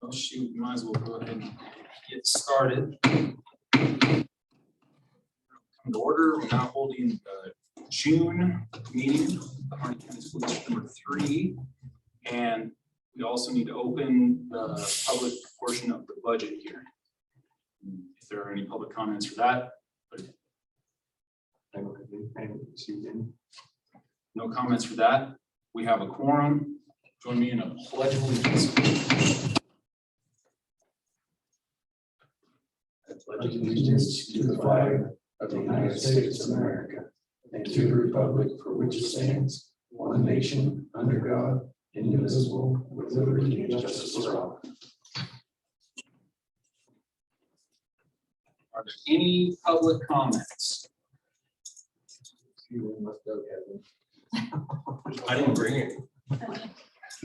Oh shoot, we might as well go ahead and get started. Come to order. We're now holding the June meeting of the Harney County School District number 3. And we also need to open the public portion of the budget hearing. If there are any public comments for that. No comments for that. We have a quorum. Join me in a pledge of allegiance. I pledge allegiance to the flag of the United States of America and to the republic for which it stands, one nation, under God, indivisible, with liberty and justice for all. Are there any public comments? I didn't bring it.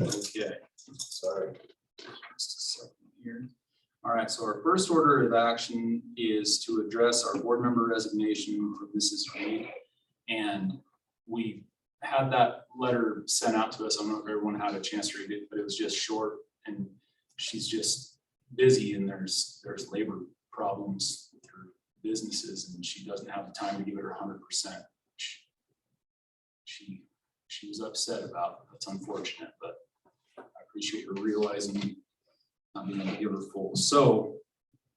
Okay, Sorry. just a second here. All right, so our first order of action is to address our board member resignation for Mrs. Reed. And we had that letter sent out to us. I don't know if everyone had a chance to read it, but it was just short and she's just busy and there's labor problems with her businesses and she doesn't have the time to give it her 100%. She was upset about. That's unfortunate, but I appreciate her realizing not being able to give her full. So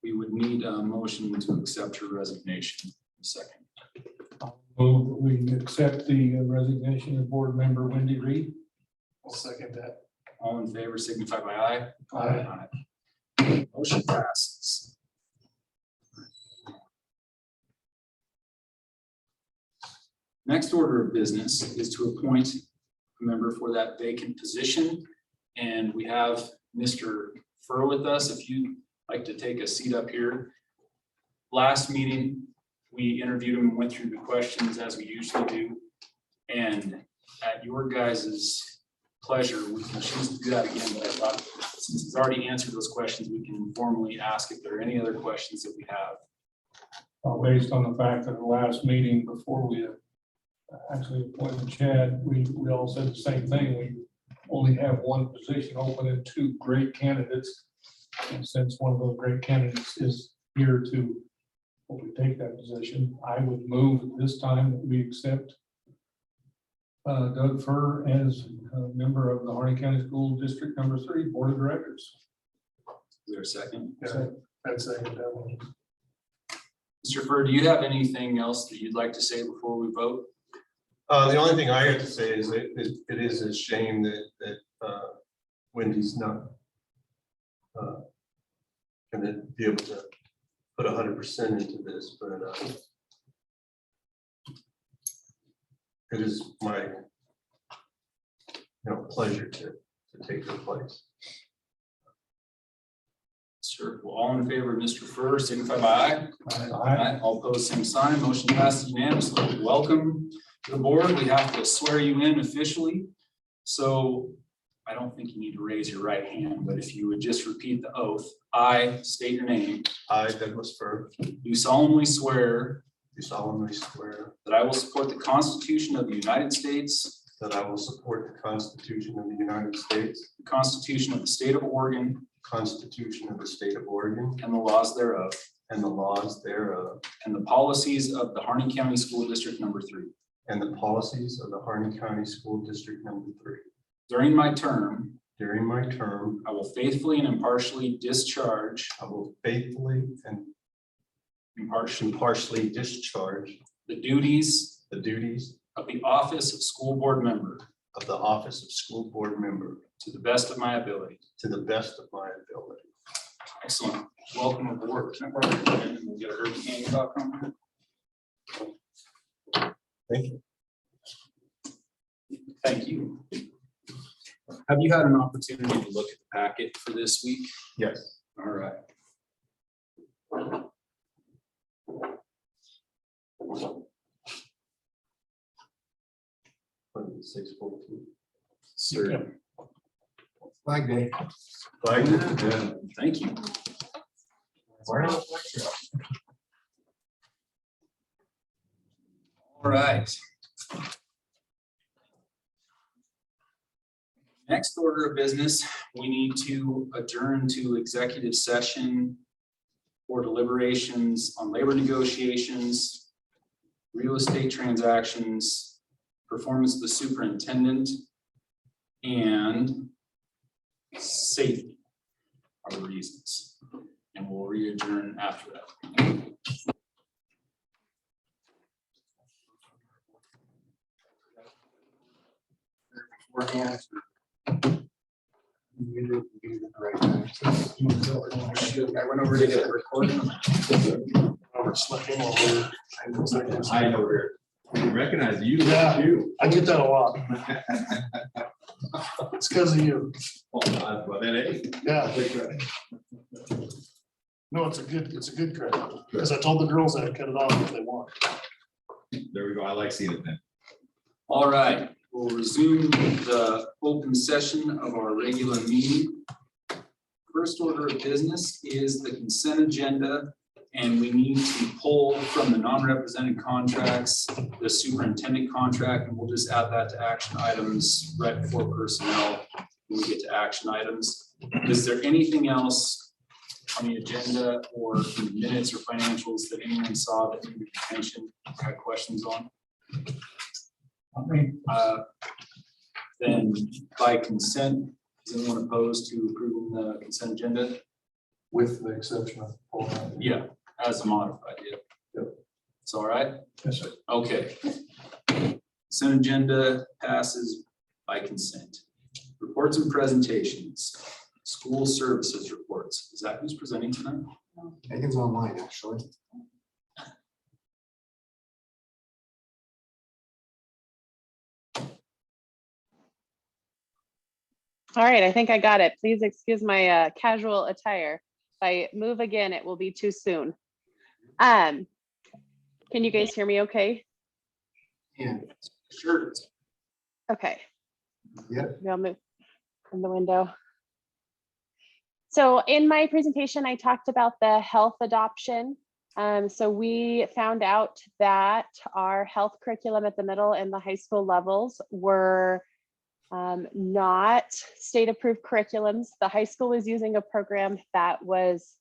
we would need a motion to accept her resignation. Second. Move that we accept the resignation of board member Wendy Reed. I'll second that. All in favor signify by aye. Aye. Aye. Motion passes. Next order of business is to appoint a member for that vacant position. And we have Mr. Furr with us. If you'd like to take a seat up here. Last meeting, we interviewed him and went through the questions as we usually do. And at your guys' pleasure, we can choose to do that again. But I thought since he's already answered those questions, we can formally ask if there are any other questions that we have. Based on the fact that the last meeting before we actually appointed Chad, we all said the same thing. We only have one position open and two great candidates. And since one of those great candidates is here to hopefully take that position, I would move at this time that we accept Doug Furr as a member of the Harney County School District number 3 Board of Directors. Is there a second? I'd second that one. Mr. Furr, do you have anything else that you'd like to say before we vote? The only thing I have to say is that it is a shame that Wendy's not going to be able to put 100% into this, but it is my pleasure to take her place. Sure. Well, all in favor of Mr. Furr, signify by aye. Aye. All opposed, same sign. Motion passes unanimously. Welcome to the board. We have to swear you in officially. So I don't think you need to raise your right hand, but if you would just repeat the oath. I state your name. I, Douglas Furr, Do solemnly swear do solemnly swear that I will support the Constitution of the United States, that I will support the Constitution of the United States, the Constitution of the State of Oregon, Constitution of the State of Oregon, and the laws thereof, and the laws thereof, and the policies of the Harney County School District number 3. and the policies of the Harney County School District number 3. During my term, During my term, I will faithfully and impartially discharge I will faithfully and impartially discharge the duties the duties of the office of school board member of the office of school board member to the best of my ability. to the best of my ability. Excellent. Welcome aboard. We'll get a hurricane talk on. Thank you. Thank you. Have you had an opportunity to look at the packet for this week? Yes. All right. Sir. Flag Day. Flag Day. Thank you. All right. Next order of business, we need to adjourn to executive session for deliberations on labor negotiations, real estate transactions, performance of the superintendent, and safety are the reasons. And we'll re-adjourn after that. I went over to get a recording. I know her. I recognize you. Yeah. You. I get that a lot. It's because of you. Well, that ain't. Yeah. No, it's a good credit. Because I told the girls I'd cut it off if they want. There we go. I like seeing it then. All right, we'll resume the open session of our regular meeting. First order of business is the consent agenda, and we need to pull from the non-represented contracts, the superintendent contract, and we'll just add that to action items right before personnel when we get to action items. Is there anything else on the agenda or in the minutes or financials that anyone saw that needed attention, had questions on? Then by consent, is anyone opposed to approving the consent agenda? With the exception of. Yeah, as modified, yeah. Yep. It's all right? Yes, sir. Okay. Consent agenda passes by consent. Reports and presentations, school services reports. Is that who's presenting tonight? Megan's online, actually. All right, I think I got it. Please excuse my casual attire. If I move again, it will be too soon. Can you guys hear me okay? Yeah. Sure. Okay. Yep. Maybe I'll move from the window. So in my presentation, I talked about the health adoption. So we found out that our health curriculum at the middle and the high school levels were not state approved curriculums. The high school was using a program that was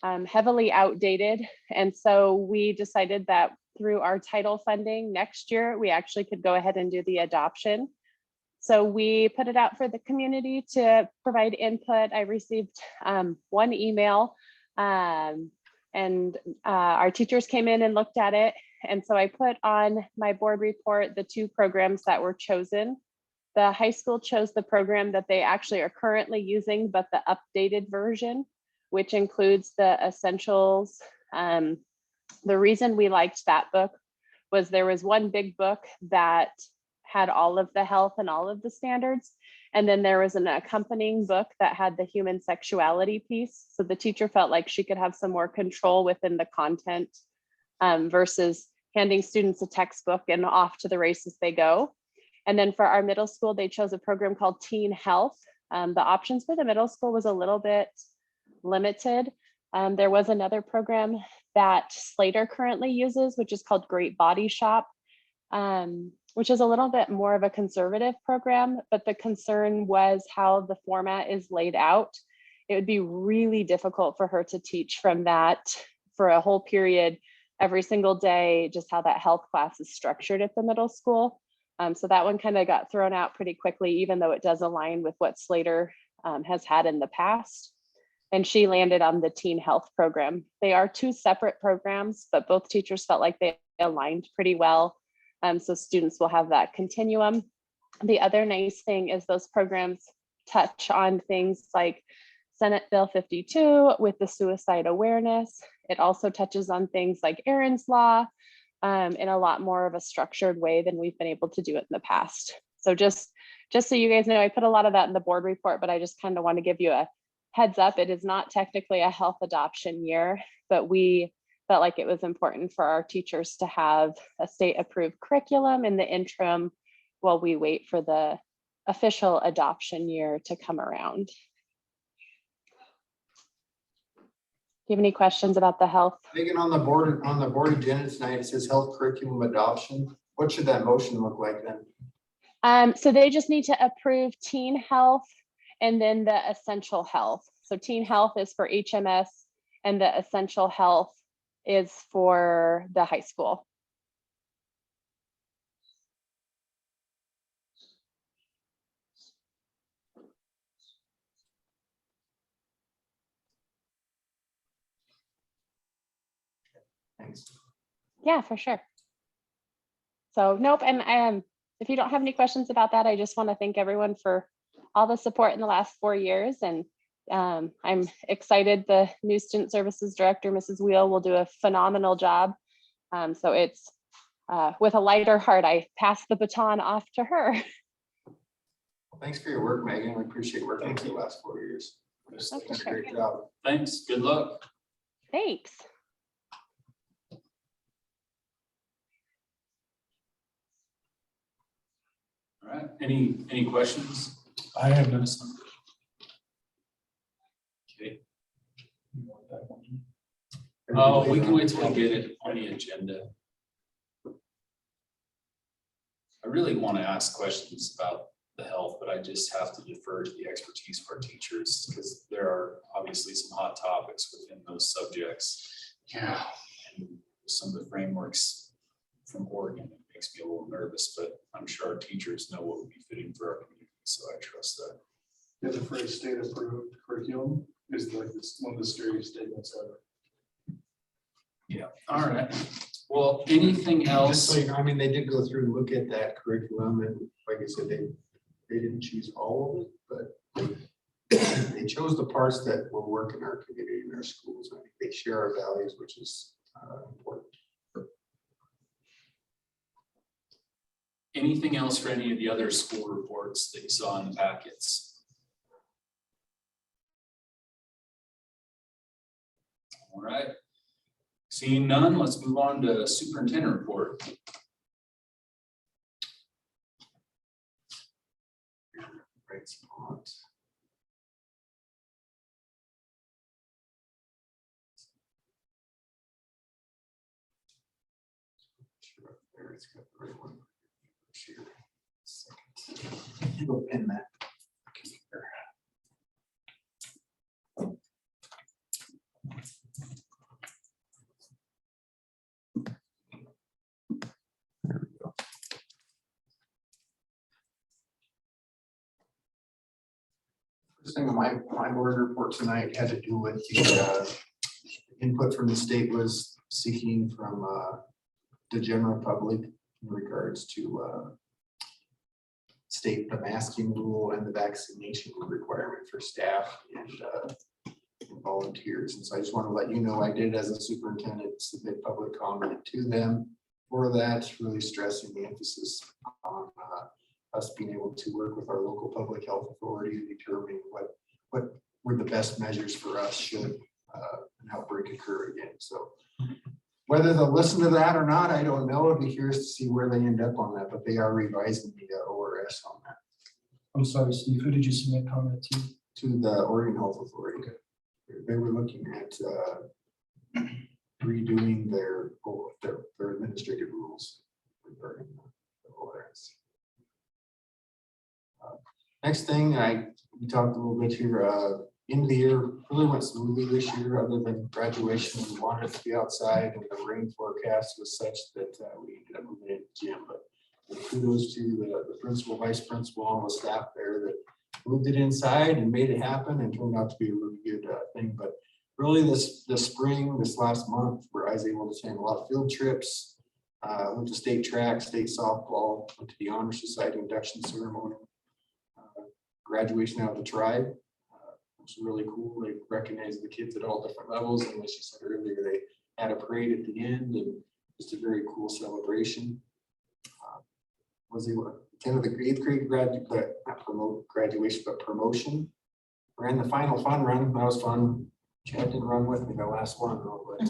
heavily outdated. And so we decided that through our title funding next year, we actually could go ahead and do the adoption. So we put it out for the community to provide input. I received one email and our teachers came in and looked at it. And so I put on my board report the two programs that were chosen. The high school chose the program that they actually are currently using, but the updated version, which includes the essentials. The reason we liked that book was there was one big book that had all of the health and all of the standards. And then there was an accompanying book that had the human sexuality piece. So the teacher felt like she could have some more control within the content versus handing students a textbook and off to the races they go. And then for our middle school, they chose a program called Teen Health. The options for the middle school was a little bit limited. There was another program that Slater currently uses, which is called Great Body Shop, which is a little bit more of a conservative program, but the concern was how the format is laid out. It would be really difficult for her to teach from that for a whole period every single day, just how that health class is structured at the middle school. So that one kind of got thrown out pretty quickly, even though it does align with what Slater has had in the past. And she landed on the Teen Health program. They are two separate programs, but both teachers felt like they aligned pretty well. So students will have that continuum. The other nice thing is those programs touch on things like Senate Bill 52 with the suicide awareness. It also touches on things like Aaron's Law in a lot more of a structured way than we've been able to do it in the past. So just so you guys know, I put a lot of that in the board report, but I just kind of want to give you a heads up. It is not technically a health adoption year, but we felt like it was important for our teachers to have a state approved curriculum in the interim while we wait for the official adoption year to come around. Do you have any questions about the health? Megan, on the board agenda tonight, it says health curriculum adoption. What should that motion look like then? So they just need to approve teen health and then the essential health. So teen health is for HMS and the essential health is for the high school. Thanks. Yeah, for sure. So nope, and if you don't have any questions about that, I just want to thank everyone for all the support in the last 4 years. And I'm excited the new student services director, Mrs. Wheel, will do a phenomenal job. So it's with a lighter heart, I pass the baton off to her. Thanks for your work, Megan. We appreciate working with you the last 4 years. Oh, for sure. Great job. Thanks, good luck. Thanks. All right, any questions? I have none. Okay, You want that one? oh, we can wait till we get it on the agenda. I really want to ask questions about the health, but I just have to defer to the expertise of our teachers because there are obviously some hot topics within those subjects. Yeah. And some of the frameworks from Oregon, it makes me a little nervous, but I'm sure our teachers know what would be fitting for our community, so I trust that. Yeah, the phrase state approved curriculum is like this, one of the scariest statements ever. Yeah, all right. Well, anything Just else? so you know, I mean, they did go through and look at that curriculum and like I said, they didn't choose all of it, but they chose the parts that will work in our community and our schools. I think they share our values, which is important. Anything else for any of the other school reports that you saw in the packets? All right. Seeing none, let's move on to superintendent report. Right spot. Sure, up there it's got the right one. Sure. Second. Go pin that. Okay, here. There we go. First thing on my board report tonight had to do with the input from the state was seeking from the general public in regards to state the masking rule and the vaccination requirement for staff and volunteers. And so I just want to let you know, I did as a superintendent submit public comment to them for that, really stressing the emphasis on us being able to work with our local public health authority to determine what were the best measures for us should an outbreak occur again. So whether they'll listen to that or not, I don't know. I'd be curious to see where they end up on that, but they are revising the ORS on that I'm sorry, Steve, who did you submit comment to? to the Oregon Health Authority. They were looking at redoing their administrative rules regarding the ORS. Next thing, we talked a little bit here, end of the year really went smoothly this year, other than graduation. We wanted to be outside and the rain forecast was such that we ended up moving into gym. But kudos to the principal, vice principal, and the staff there that moved it inside and made it happen and turned out to be a really good thing. But really this spring, this last month, where I was able to attend a lot of field trips, went to state track, state softball, went to the Honor Society induction ceremony, graduation out of the tribe. It was really cool. They recognized the kids at all different levels. And as you said earlier, they had a parade at the end and just a very cool celebration. Was able to attend the 8th grade graduation, but promotion. Ran the final fun run. That was fun. Chad didn't run with me the last one though, but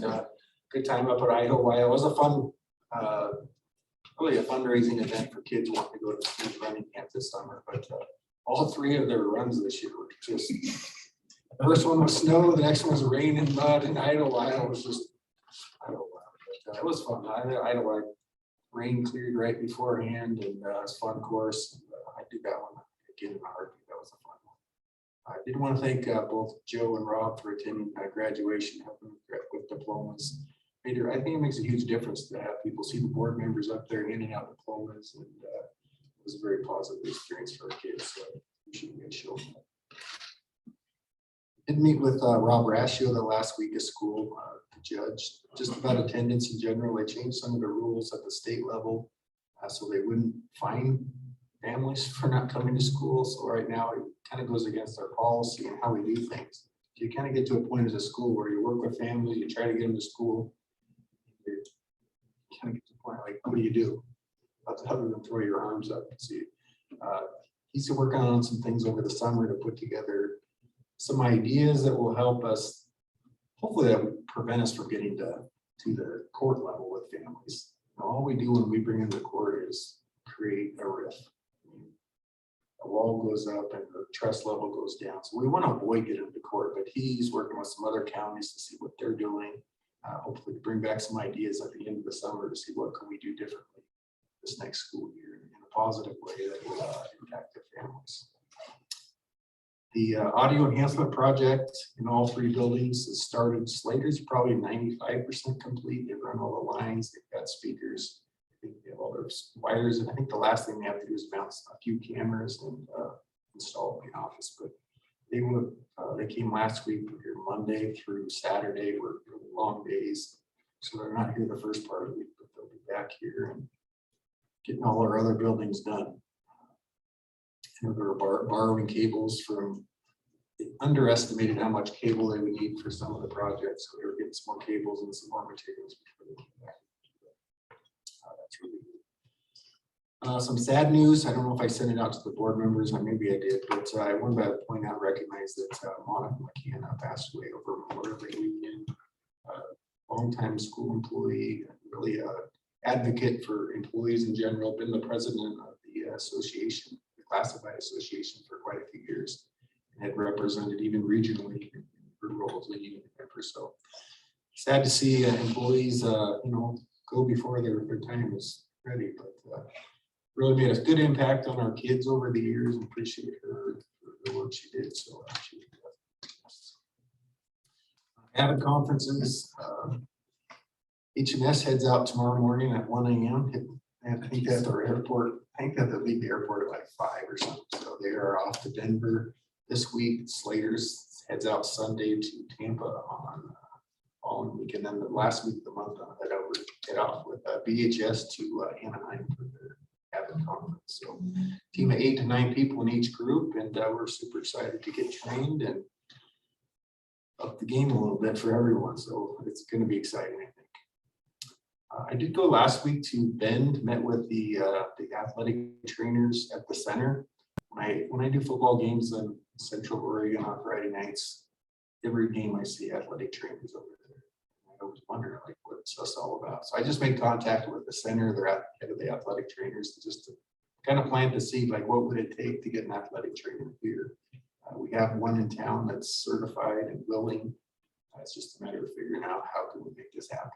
good time up at Idaho. It was a fun, really a fundraising event for kids wanting to go to the running camp this summer. But all 3 of their runs this year were just, the first one was snow, the next one was rain and mud, and Idaho was just, Idaho. But it was fun. Idaho rain cleared right beforehand, and it's a fun course. I did that one again in a heartbeat. That was a fun one. I did want to thank both Joe and Rob for attending graduation, helping with diplomas. I think it makes a huge difference to have people see the board members up there handing out diplomas, and it was a very positive experience for our kids. So we should get show. Did meet with Rob Rascio the last week of school, the judge, just about attendance in general. They changed some of the rules at the state level so they wouldn't fine families for not coming to school. So right now it kind of goes against our policy and how we do things. You kind of get to a point as a school where you work with families, you try to get them to school. You kind of get to the point like, what do you do? Other than throw your arms up and see. He's working on some things over the summer to put together some ideas that will help us, hopefully that would prevent us from getting to the court level with families. All we do when we bring them to court is create a rift. A wall goes up and the trust level goes down. So we want to avoid getting to court, but he's working with some other counties to see what they're doing. Hopefully to bring back some ideas at the end of the summer to see what can we do differently this next school year in a positive way that will impact their families. The audio enhancement project in all three buildings has started. Slater's probably 95% complete. They've run all the lines, they've got speakers, I think they have all their wires, and I think the last thing they have to do is mount a few cameras and install in the office. But they came last week, here Monday through Saturday, were really long days. So they're not here the first part of the week, but they'll be back here and getting all our other buildings done. They were borrowing cables from, they underestimated how much cable they would need for some of the projects. So they were getting some more cables and some more materials before they came back. That's really good. Some sad news. I don't know if I sent it out to the board members, or maybe I did, but I wanted to point out, recognize that Monica McKenna passed away over Memorial Day weekend. Longtime school employee, really advocate for employees in general, been the president of the association, the Classified Association, for quite a few years, and had represented even regionally in her role as leading member. So sad to see employees, go before their time is ready, but really made a good impact on our kids over the years, and appreciate her for the work she did. So she having conferences. HMS heads out tomorrow morning at 1 a.m. I think at the airport. I think that they'll leave the airport at like 5 or something. So they are off to Denver this week. Slater's heads out Sunday to Tampa on following weekend. Then the last week of the month, head off with BHS to Anaheim for their cabin conference. So team of 8 to 9 people in each group, and we're super excited to get trained and up the game a little bit for everyone. So it's going to be exciting, I think. I did go last week to Bend, met with the athletic trainers at the center. When I do football games in Central Oregon on Friday nights, every game I see athletic trainers over there. I was wondering like what's this all about. So I just made contact with the center, their head of the athletic trainers, just to kind of plan to see like what would it take to get an athletic trainer here. We have one in town that's certified and willing. It's just a matter of figuring out how can we make this happen.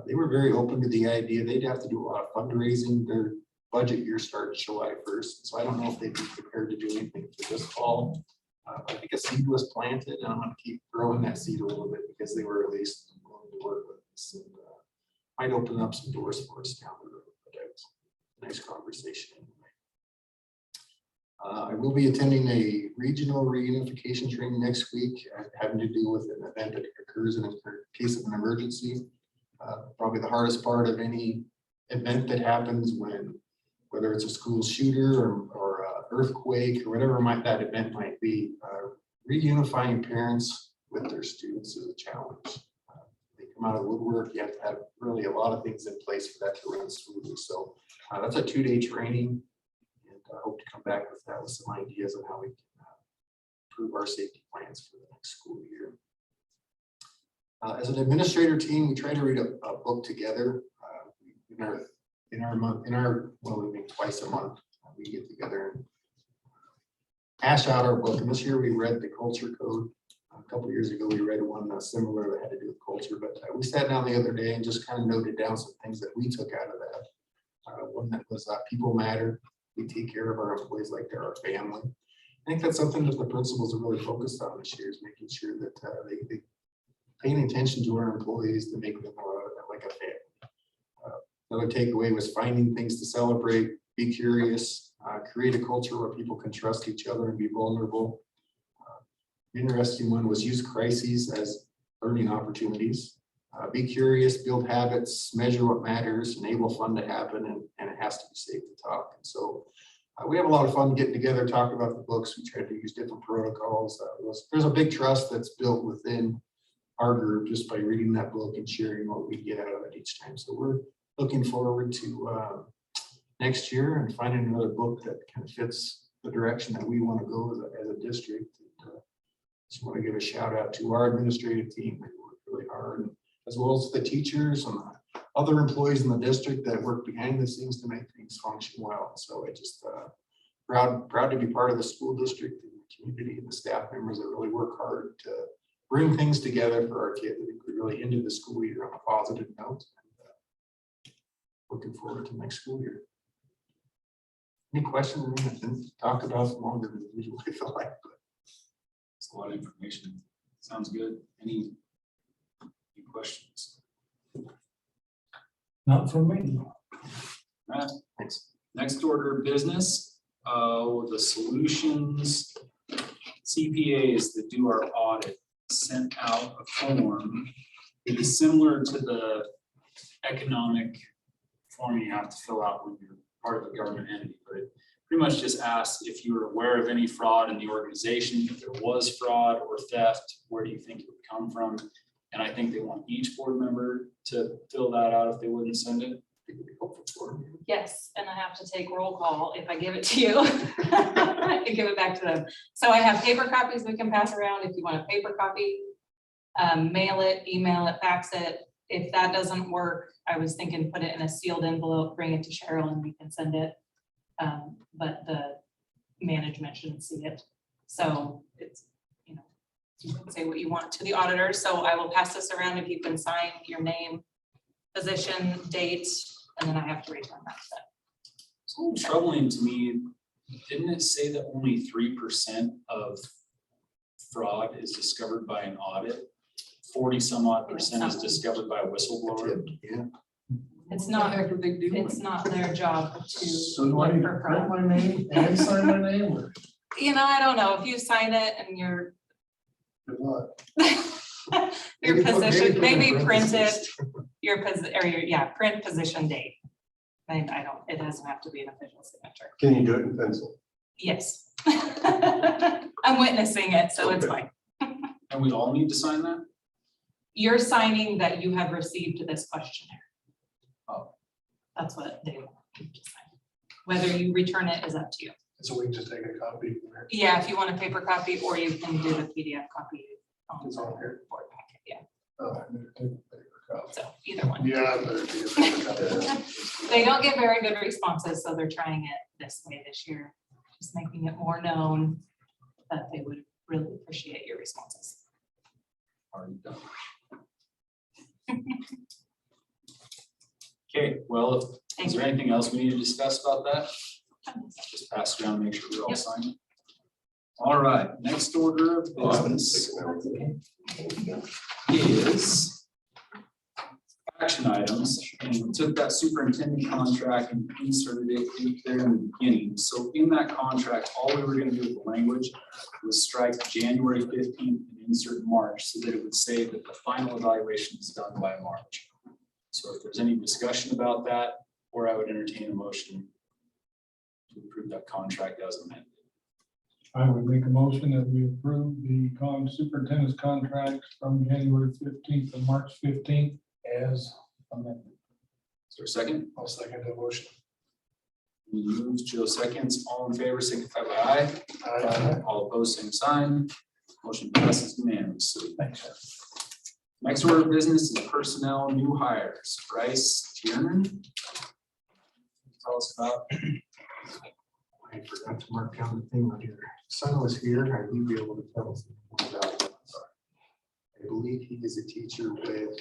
They were very open to the idea. They'd have to do a lot of fundraising. Their budget year starts July 1st. So I don't know if they'd be prepared to do anything for this fall. I think a seed was planted, and I'm going to keep growing that seed a little bit because they were at least willing to work with us, and might open up some doors for us down the road. But it's a nice conversation anyway. I will be attending a regional reunification training next week, having to do with an event that occurs in case of an emergency. Probably the hardest part of any event that happens, whether it's a school shooter or earthquake or whatever that event might be, reunifying parents with their students is a challenge. They come out of the woodwork. You have to have really a lot of things in place for that to run smoothly. So that's a 2-day training, and I hope to come back with that with some ideas on how we can improve our safety plans for the next school year. As an administrator team, we try to read a book together we meet twice a month. We get together and hash out our book. And this year we read the Culture Code. A couple of years ago, we read one similar that had to do with culture. But we sat down the other day and just kind of noted down some things that we took out of that. One that was people matter. We take care of our employees like they're our family. I think that's something that the principals are really focused on this year, is making sure that they paying attention to our employees to make them like a family. Another takeaway was finding things to celebrate, be curious, create a culture where people can trust each other and be vulnerable. Interesting one was use crises as learning opportunities. Be curious, build habits, measure what matters, enable fun to happen, and it has to be safe to talk. And so we have a lot of fun getting together, talking about the books. We tried to use different protocols. There's a big trust that's built within our group just by reading that book and sharing what we get out of it each time. So we're looking forward to next year and finding another book that kind of fits the direction that we want to go as a district. Just want to give a shout out to our administrative team. They work really hard, as well as the teachers and other employees in the district that work behind the scenes to make things function well. So I just proud to be part of the school district and the community and the staff members that really work hard to bring things together for our kids. I think we really ended the school year on a positive note. And, looking forward to next school year. Any questions? I didn't talk about them longer than usually I feel like. It's a lot of information. Sounds good. Any questions? Not from me. Matt? Thanks. Next order of business, the solutions CPAs that do our audit sent out a form. It is similar to the economic form you have to fill out when you're part of a government entity, but it pretty much just asks if you were aware of any fraud in the organization, if there was fraud or theft, where do you think it would come from? And I think they want each board member to fill that out if they wouldn't send it. It would be helpful for them. Yes, and I have to take roll call if I give it to you. I give it back to them. So I have paper copies we can pass around if you want a paper copy. Mail it, email it, fax it. If that doesn't work, I was thinking put it in a sealed envelope, bring it to Cheryl and we can send it. But the management shouldn't see it. So it's, you know, you can say what you want to the auditor. So I will pass this around if you can sign your name, position, date, and then I have to return that. It's a little troubling to me. Didn't it say that only 3% of fraud is discovered by an audit? 40 some odd percent is discovered by a whistleblower. Yeah. It's not, What the heck are they doing? it's not their job to So do I look need for to print fraud. my name and sign my name, or You know, I don't know, if you sign it and your what? Maybe put position, in maybe print it, parentheses. your yeah, print position date. And I don't, it doesn't have to be an official signature. Can you do it in pencil? Yes. I'm witnessing it, so it's Okay. fine. And we all need to sign that? You're signing that you have received this questionnaire. Oh. That's what they want you to sign. Whether you return it is up to you. So we can just take a copy. Yeah, if you want a paper copy, or you can do the PDF copy on It's the on board here. packet, yeah, Oh, I better take a paper copy. so either one. Yeah, I better take a paper copy. They don't get very good responses, so they're trying it this way this year, just making it more known that they would really appreciate your responses. Already done. Okay, well, is Thank there you. anything else we need to discuss about that? Just pass it around, make sure we're all Yep. signed. All right, next order of business is action items, and we took that superintendent contract and inserted it there in the beginning. So in that contract, all we were gonna do with the language was strike January 15th and insert March, so that it would say that the final evaluation is done by March. So if there's any discussion about that, or I would entertain a motion to approve that contract as amended. I would make a motion that we approve the superintendent's contract from January 15th to March 15th as amended. Is there a second? I'll second the motion. We move, Joe seconds. All in favor, signify by aye. Aye. All opposed, same sign. Motion passes unanimously. Thanks. Next order of business is personnel new hires. Bryce Tiernan. Tell us about. I forgot to mark down the thing on your son was here. I will be able to tell us more about that. I believe he is a teacher with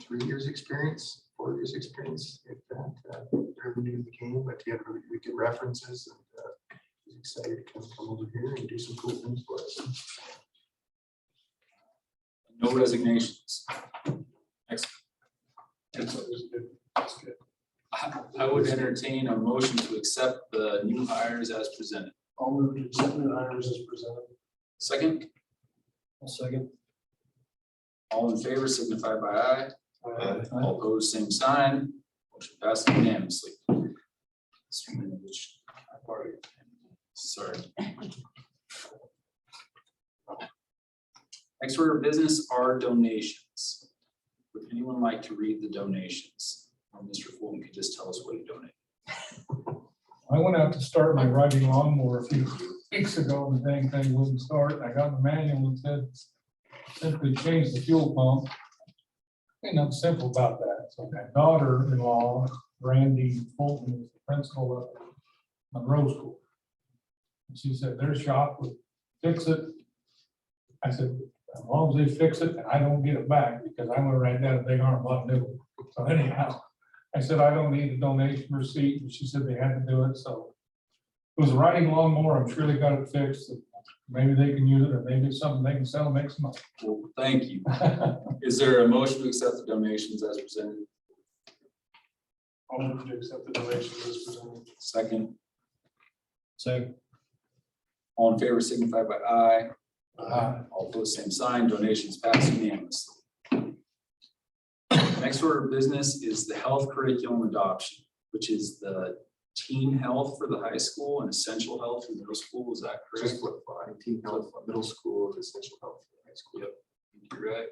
3 years experience, 4 years experience, if that, really new to the game, but he had really good references and, he's excited to come over here and do some cool things for us. No resignations. Excellent. I would entertain a motion to accept the new hires as presented. I'll move to accept the hires as presented. Second, I'll second. all in favor signify by aye. All opposed, same sign. Motion passed unanimously. Sorry. Next order of business are donations. Would anyone like to read the donations? Or Mr. Fulton could just tell us what he donated. I went out to start my riding lawnmower a few weeks ago and the dang thing wouldn't start. I got the manual that said simply change the fuel pump. Ain't nothing simple about that. So my daughter-in-law, Randy Fulton, is the principal of Monroe School. And she said their shop would fix it. I said, as long as they fix it and I don't get it back, because I'm gonna write down a big arm button new. So anyhow, I said, I don't need a donation receipt, and she said they had to do it, so. It was a riding lawnmower, I'm sure they got it fixed, maybe they can use it, or maybe it's something they can sell and make some money. Well, thank you. Is there a motion to accept the donations as presented? I'll move to accept the donations as presented. Second, Second. all in favor signify by aye. All opposed, same sign. Donations passed unanimously. Next order of business is the health curriculum adoption, which is the teen health for the high school and essential health for middle school. Is that correct? Just flip-flop, teen health, middle school, essential health, high school. Yep, you're right.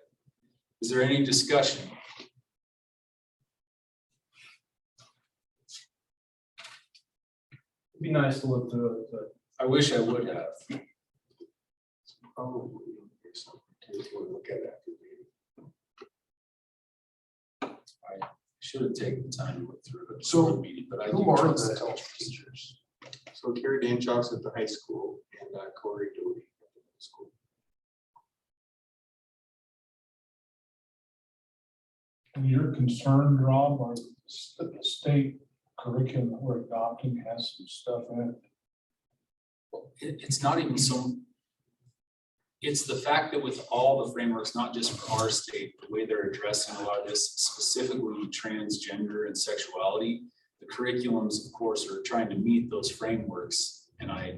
Is there any discussion? It'd be nice to look through it, but I wish I would have. Probably something to look at after the meeting. Should have taken the time to look through it. So, meeting, but I who do are trust the the health teachers? So Carrie Danchok's at the high school and Corey Doty at the middle school. And you're concerned, Rob, or the state curriculum that we're adopting has some stuff in it? It's not even so. It's the fact that with all the frameworks, not just for our state, the way they're addressing a lot of this, specifically transgender and sexuality, the curriculums, of course, are trying to meet those frameworks. And I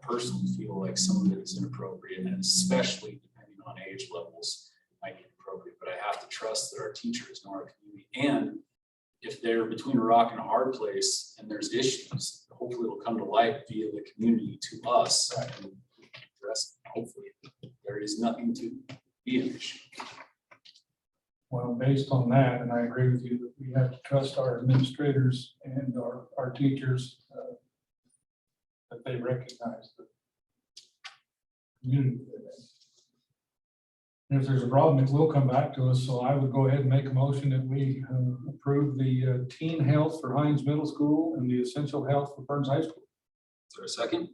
personally feel like some of it is inappropriate, and especially depending on age levels, might be inappropriate. But I have to trust that our teachers know our community, and if they're between a rock and a hard place and there's issues, hopefully it'll come to light via the community to us. Right. And address it. Hopefully there is nothing to be an issue. Well, based on that, and I agree with you, that we have to trust our administrators and our teachers, that they recognize the community. And if there's a problem, it will come back to us, so I would go ahead and make a motion that we approve the teen health for Hines Middle School and the essential health for Burns High School. Is there a second?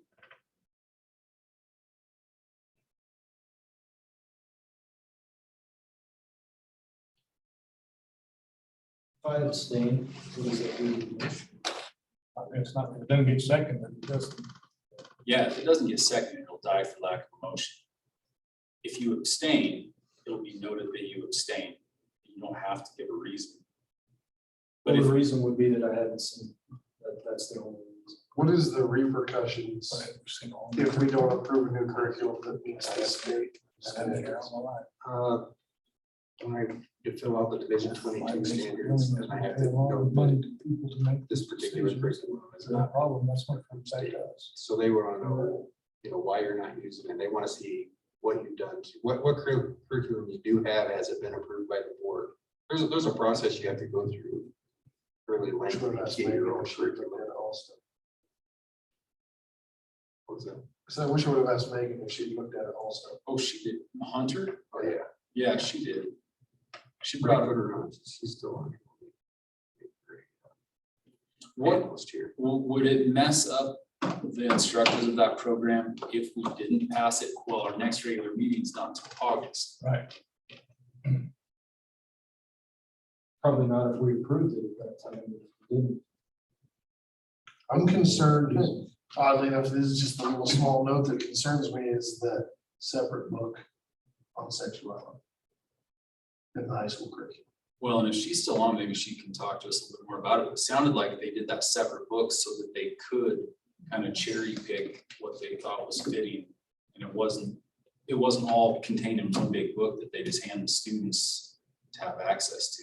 If I abstain, what does that do? It's not, it doesn't get seconded, it doesn't. Yeah, if it doesn't get seconded, it'll die for lack of a motion. If you abstain, it'll be noted that you abstain. You don't have to give a reason. But But if the reason would be that I hadn't seen, that's the only reason. What is the repercussions if we don't approve a new curriculum that meets the state? When I did fill out the Division 22 standards, and I have to A lot of note money that to people to make this particular curriculum is It's not a not. problem, that's what comes back to us. So they want to know, why you're not using it. They want to see what you've done, what curriculum you do have, has it been approved by the board? There's a process you have to go through. Really lengthy to get your own curriculum. What was that? So I wish I would have asked Megan if she looked at it also. oh, she did. Hunter? Oh, yeah. Yeah, she did. She Brought brought her on. She's still on. what Almost here. would it mess up the instructors of that program if we didn't pass it? Well, our next regular meeting is not until August. Right. Probably not if we approved it at that time. If we didn't. I'm concerned, oddly enough, this is just a little small note that concerns me is the separate book on sexuality in the high school curriculum. Well, and if she's still on, maybe she can talk to us a little bit more about it. It sounded like they did that separate book so that they could kind of cherry pick what they thought was fitting. And it wasn't all contained in one big book that they just hand the students to have access to.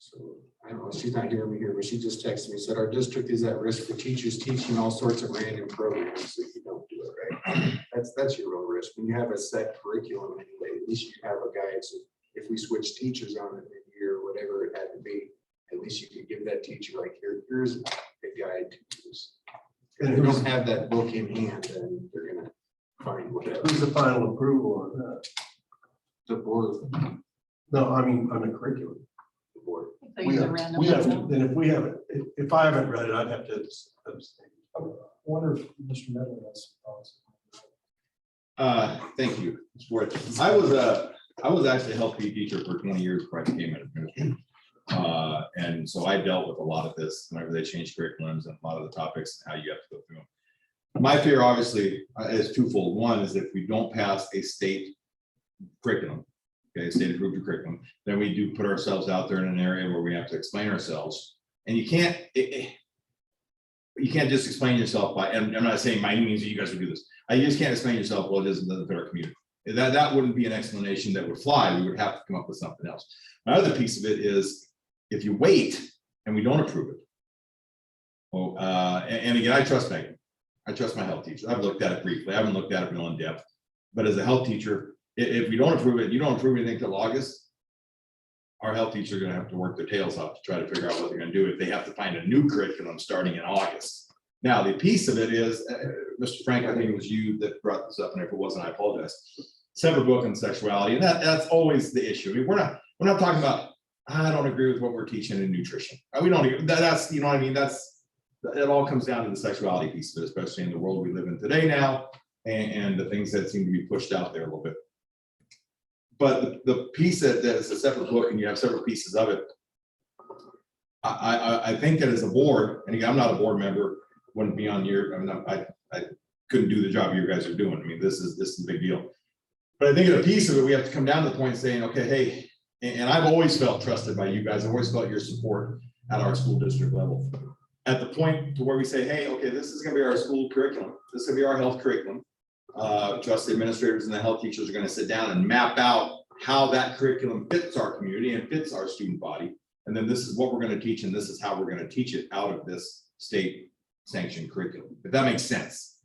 So I don't know, she's not hearing me here, but she just texted me, said our district is at risk for teachers teaching all sorts of random programs if you don't do it right. That's your real risk. When you have a set curriculum anyway, at least you have a guide. So if we switch teachers on it mid-year or whatever it had to be, at least you could give that teacher like, here's a guide to use. And if you don't have that book in hand, then they're gonna find whatever. Who's the final approval on that? The board, No, I mean, on the curriculum. the board. So We use a have, random we have, number. and if we haven't, if I haven't read it, I'd have to abstain. I wonder if Mr. Medley has some thoughts. Thank you. Sport. I was actually a health PE teacher for 20 years before I became an administrator. And so I dealt with a lot of this whenever they changed curriculums and a lot of the topics and how you have to go through them. My fear obviously is twofold. One is if we don't pass a state curriculum, okay, state approved curriculum, then we do put ourselves out there in an area where we have to explain ourselves. And you can't just explain yourself by, and I'm not saying by any means that you guys would do this. You just can't explain yourself, well, it doesn't benefit our community. That wouldn't be an explanation that would fly. We would have to come up with something else. My other piece of it is if you wait and we don't approve it. Oh, and again, I trust Megan. I trust my health teacher. I've looked at it briefly. I haven't looked at it real in depth. But as a health teacher, if we don't approve it, you don't approve anything till August, our health teachers are going to have to work their tails off to try to figure out what they're going to do if they have to find a new curriculum starting in August. Now, the piece of it is, Mr. Frank, I think it was you that brought this up, and if it wasn't, I apologize. Separate book on sexuality, and that's always the issue. I mean, we're not talking about, I don't agree with what we're teaching in nutrition. We don't, that's, you know what I mean? It all comes down to the sexuality piece of it, especially in the world we live in today now, and the things that seem to be pushed out there a little bit. But the piece that is a separate book and you have several pieces of it, I think that as a board, and again, I'm not a board member, wouldn't be on your, I mean, I couldn't do the job you guys are doing. I mean, this is a big deal. But I think at a piece of it, we have to come down to the point saying, okay, hey, and I've always felt trusted by you guys. I've always felt your support at our school district level. At the point to where we say, hey, okay, this is gonna be our school curriculum. This is gonna be our health curriculum. Trust the administrators and the health teachers are gonna sit down and map out how that curriculum fits our community and fits our student body. And then this is what we're gonna teach, and this is how we're gonna teach it out of this state sanctioned curriculum, if that makes sense.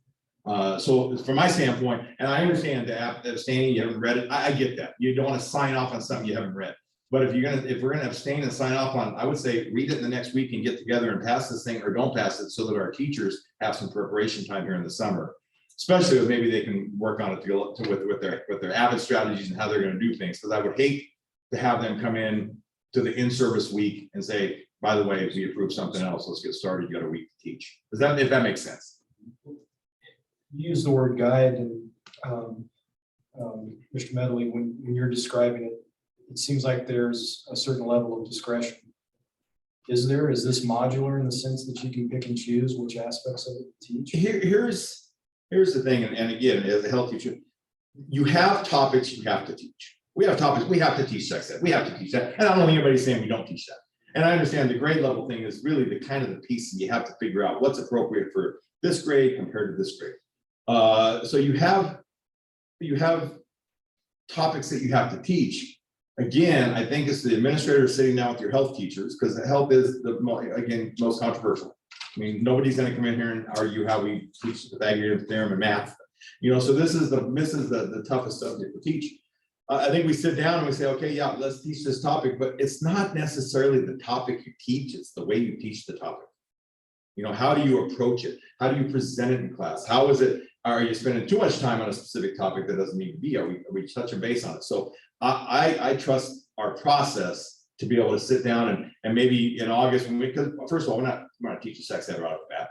So from my standpoint, and I understand the abstaining, you haven't read it, I get that. You don't want to sign off on something you haven't read. But if we're gonna abstain and sign off on, I would say, read it in the next week and get together and pass this thing, or don't pass it, so that our teachers have some preparation time here in the summer. Especially if maybe they can work on it with their avid strategies and how they're gonna do things. Because I would hate to have them come in to the in-service week and say, by the way, if we approve something else, let's get started, you got a week to teach. If that makes sense. You use the word guide, and Mr. Medley, when you're describing it, it seems like there's a certain level of discretion. Is this modular in the sense that you can pick and choose which aspects of it to teach? Here's the thing, and again, as a health teacher, you have topics you have to teach. We have topics, we have to teach sex ed, we have to teach that. And I don't think anybody's saying we don't teach that. And I understand the grade level thing is really the kind of the piece that you have to figure out what's appropriate for this grade compared to this grade. So you have topics that you have to teach. Again, I think it's the administrator sitting down with your health teachers, because the health is again most controversial. I mean, nobody's going to come in here and argue how we teach the Pythagorean theorem and math. You know, so this is the toughest subject to teach. I think we sit down and we say, okay, yeah, let's teach this topic, but it's not necessarily the topic you teach, it's the way you teach the topic. You know, how do you approach it? How do you present it in class? How is it? Are you spending too much time on a specific topic that doesn't need to be? Are we touching base on it? So I trust our process to be able to sit down and maybe in August, when because first of all, we're not teaching sex ed right off the bat.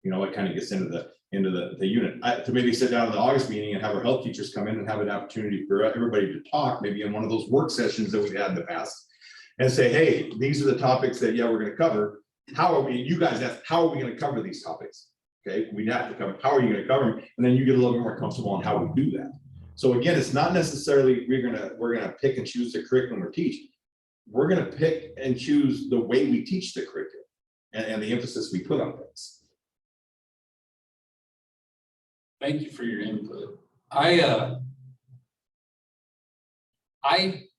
You know, it kind of gets into into the unit. To maybe sit down in the August meeting and have our health teachers come in and have an opportunity for everybody to talk, maybe in one of those work sessions that we've had in the past. And say, hey, these are the topics that, yeah, we're gonna cover. How are we, you guys ask, how are we gonna cover these topics? Okay, we have to cover, how are you gonna cover them? And then you get a little bit more comfortable on how we do that. So again, it's not necessarily, we're gonna pick and choose the curriculum or teach. We're gonna pick and choose the way we teach the curriculum and the emphasis we put on things. Thank you for your input. I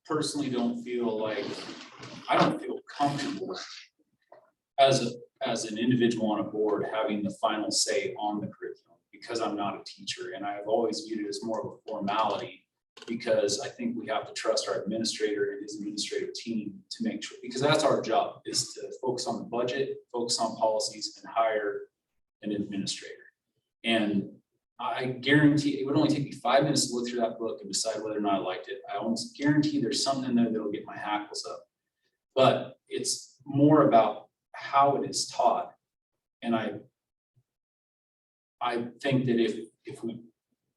personally don't feel like, I don't feel comfortable as an individual on a board having the final say on the curriculum because I'm not a teacher, and I've always viewed it as more of a formality because I think we have to trust our administrator and his administrative team to make sure, because that's our job, is to focus on the budget, focus on policies, and hire an administrator. And I guarantee it would only take me 5 minutes to look through that book and decide whether or not I liked it. I almost guarantee there's something in there that'll get my hackles up. But it's more about how it is taught. And I think that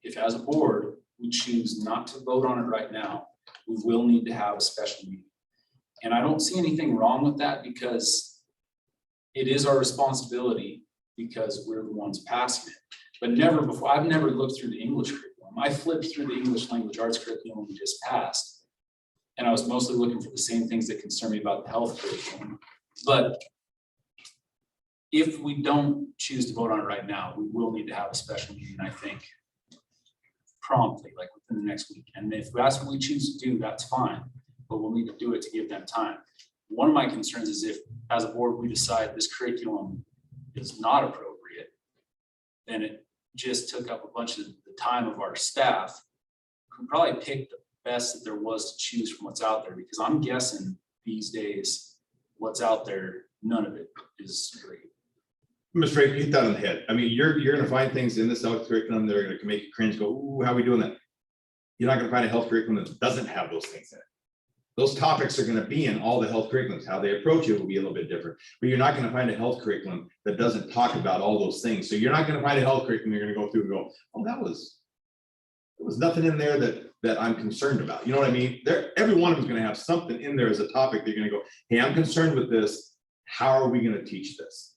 if as a board, we choose not to vote on it right now, we will need to have a special meeting. And I don't see anything wrong with that because it is our responsibility because we're the ones passing it. But never before, I've never looked through the English curriculum. I flipped through the English language arts curriculum we just passed. And I was mostly looking for the same things that concern me about the health curriculum. But if we don't choose to vote on it right now, we will need to have a special meeting, I think, promptly, like within the next week. And if that's what we choose to do, that's fine, but we'll need to do it to give them time. One of my concerns is if, as a board, we decide this curriculum is not appropriate, then it just took up a bunch of the time of our staff who probably picked the best that there was to choose from what's out there, because I'm guessing these days, what's out there, none of it is great. Mr. Ray, you hit that on the head. I mean, you're gonna find things in this health curriculum that are gonna make you cringe, go, ooh, how are we doing that? You're not gonna find a health curriculum that doesn't have those things in it. Those topics are gonna be in all the health curriculums. How they approach it will be a little bit different, but you're not gonna find a health curriculum that doesn't talk about all those things. So you're not gonna find a health curriculum you're gonna go through and go, oh, there was nothing in there that I'm concerned about. You know what I mean? Every one of them is gonna have something in there as a topic. They're gonna go, hey, I'm concerned with this. How are we gonna teach this?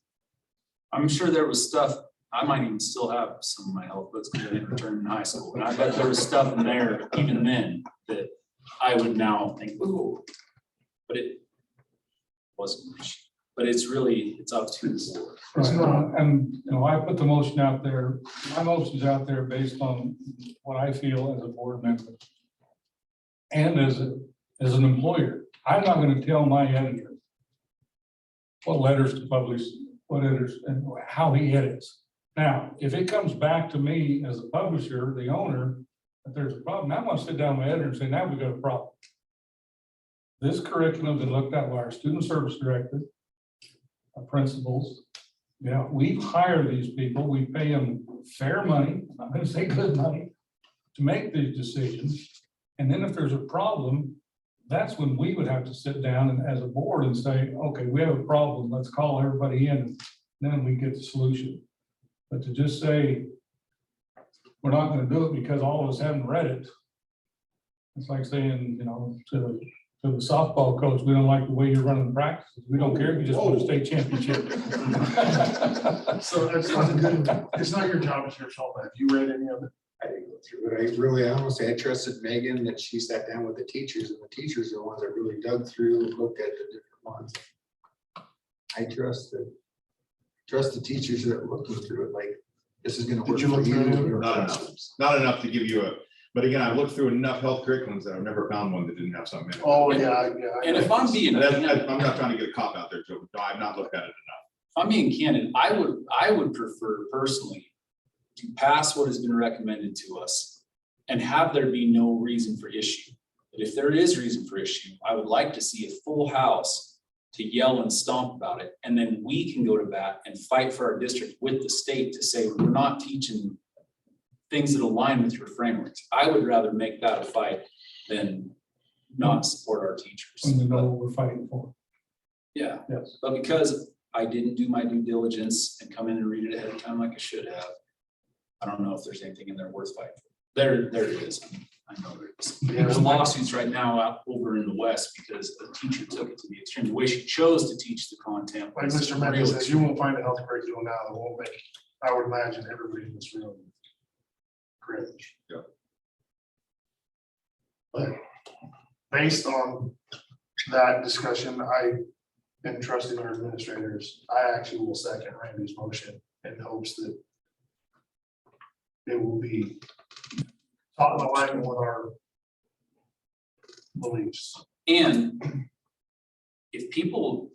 I'm sure there was stuff, I might even still have some of my health books because I didn't return in high school. And I bet there was stuff in there even then that I would now think, ooh, but it wasn't. But it's really, it's up to the board. Right. And, you know, I put the motion out there, my motion's out there based on what I feel as a board member. And as an employer, I'm not gonna tell my editor what letters to publish, what editors and how he edits. Now, if it comes back to me as a publisher, the owner, that there's a problem, I'm gonna sit down with my editor and say, now we've got a problem. This curriculum's been looked at by our student service director, our principals. Yeah, we hire these people, we pay them fair money, I'm not gonna say good money, to make these decisions. And then if there's a problem, that's when we would have to sit down and as a board and say, okay, we have a problem, let's call everybody in, and then we get the solution. But to just say, we're not gonna do it because all of us haven't read it. It's like saying, you know, to the softball coach, we don't like the way you're running the practices. We don't care if you just won a state championship. So that's not a good, it's not your job, it's your fault. Have you read any of it? I didn't go through it. I honestly, I trusted Megan that she sat down with the teachers, and the teachers are the ones that really dug through and looked at the different ones. I trust the teachers that are looking through it, like, this is gonna work. Did you look for through any of you. your Not enough to give you but again, I've looked through enough health curriculums that I've never found one that didn't have something in it. Oh, yeah. And if I'm being, I'm not trying to get a cop out there, Joe. No, I've not looked at it enough. if I'm being candid, I would prefer personally to pass what has been recommended to us and have there be no reason for issue. But if there is reason for issue, I would like to see a full house to yell and stomp about it. And then we can go to bat and fight for our district with the state to say, we're not teaching things that align with your frameworks. I would rather make that a fight than not support our teachers. When we know what we're fighting for. Yeah, Yes. but because I didn't do my due diligence and come in and read it ahead of time like I should have, I don't know if there's anything in there worth fighting for. There it is. I know there is. Yeah. There's lawsuits right now out over in the West because the teacher took it to the extreme. The way she chose to teach the content. Like was Mr. Mendes real says, you extreme. won't find a health curriculum now that won't make, I would imagine everybody in this room cringe. Yeah. But based on that discussion, I am trusting our administrators. I actually will second Randy's motion in hopes that it will be taught in alignment with our beliefs. And if people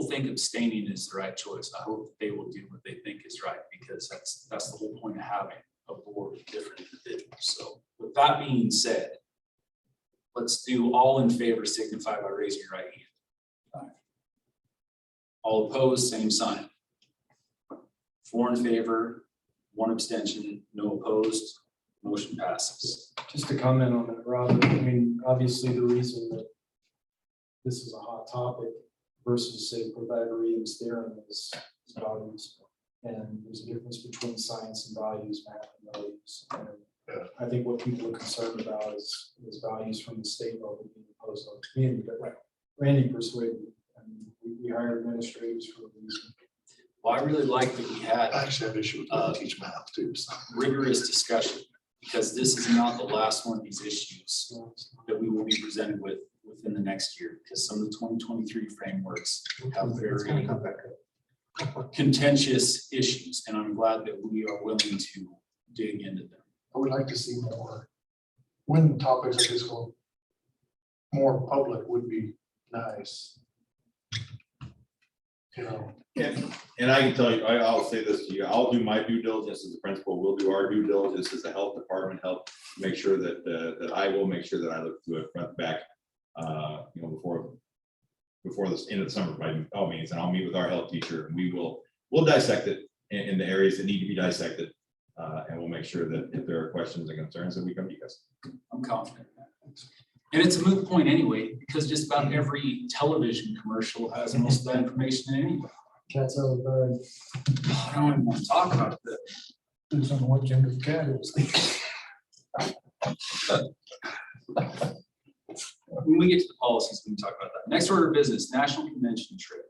think abstaining is the right choice, I hope they will do what they think is right, because that's the whole point of having a board of different individuals. So with that being said, let's do all in favor signify by raising your right hand. All opposed, same sign. 4 in favor, 1 abstention, no opposed, motion passes. Just to comment on that, Rob, I mean, obviously the reason that this is a hot topic versus say Pythagorean's theorem is values. And there's a difference between science and values, math and values. And I think what people are concerned about is values from the state level being imposed on the community, but like Randy persuaded me. I mean, we hire administrators for a reason. Well, I really like that we had I actually have issue with how to teach math too. So. rigorous discussion, because this is not the last one of these issues that we will be presented with within the next year, because some of the 2023 frameworks have It's gonna very come back up. contentious issues, and I'm glad that we are willing to dig into them. I would like to see more, when topics like this go more public would be nice. You know, And I can tell you, I'll say this to you, I'll do my due diligence as a principal, we'll do our due diligence as a health department, help make sure that, that I will make sure that I look through it front to back, you know, before this end of the summer by all means, and I'll meet with our health teacher, and we'll dissect it in the areas that need to be dissected. And we'll make sure that if there are questions and concerns, that we come to you guys. I'm confident in that. And it's a moot point anyway, because just about every television commercial has most of that information in anyway. Cat's out of the bag. I don't even want to talk about that. Depends on what gender the cat is. When we get to the policies, we can talk about that. Next order of business, national convention trip.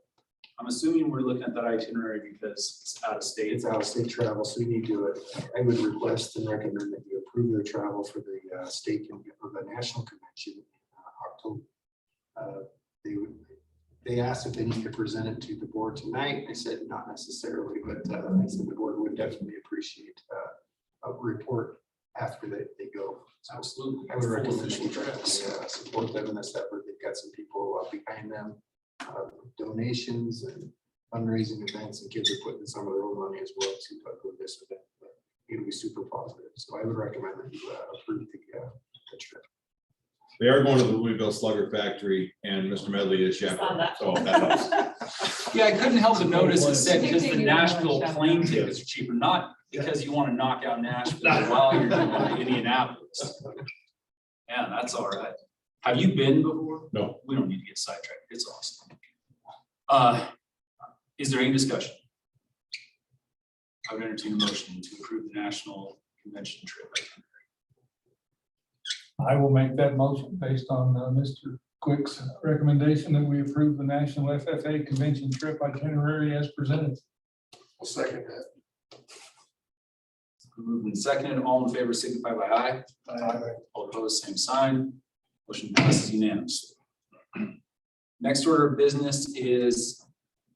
I'm assuming we're looking at that itinerary because it's out of state. It's out of state travel, so we need to, I would request and recommend that you approve their travel for the state or the national convention in October. They asked if they need to present it to the board tonight. I said not necessarily, but I said the board would definitely appreciate a report after they go. So Absolutely. I would recommend that you support them in this effort. They've got some people behind them, donations and fundraising events, and kids are putting some of their own money as well to put this event. But it'll be super positive. So I would recommend that you approve the trip. They are going to the Louisville Slugger Factory, and Mr. Medley is chaperone, that. so that helps. Yeah, I couldn't help but notice it said just the Maybe Nashville you want to plane shut down. tickets are cheaper, not because you want to knock out Nashville while you're going to Indianapolis. Yeah, that's all right. Have you been before? No. We don't need to get sidetracked. It's awesome. Is there any discussion? I would entertain a motion to approve the national convention trip. I will make that motion based on Mr. Quick's recommendation that we approve the National FFA Convention trip itinerary as presented. I'll second that. Moved and seconded, all in favor signify by aye. All opposed, same sign. Motion passes unanimously. Next order of business is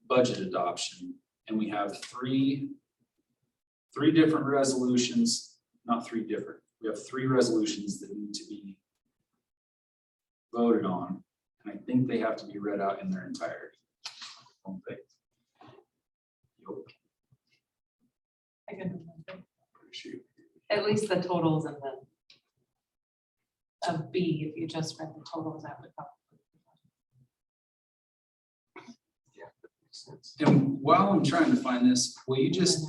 budget adoption, and we have three different resolutions, not three different. We have 3 resolutions that need to be voted on, and I think they have to be read out in their entirety. Don't they? Yep. I can at least the totals and the of B, if you just read the totals, that would probably. And while I'm trying to find this, will you just,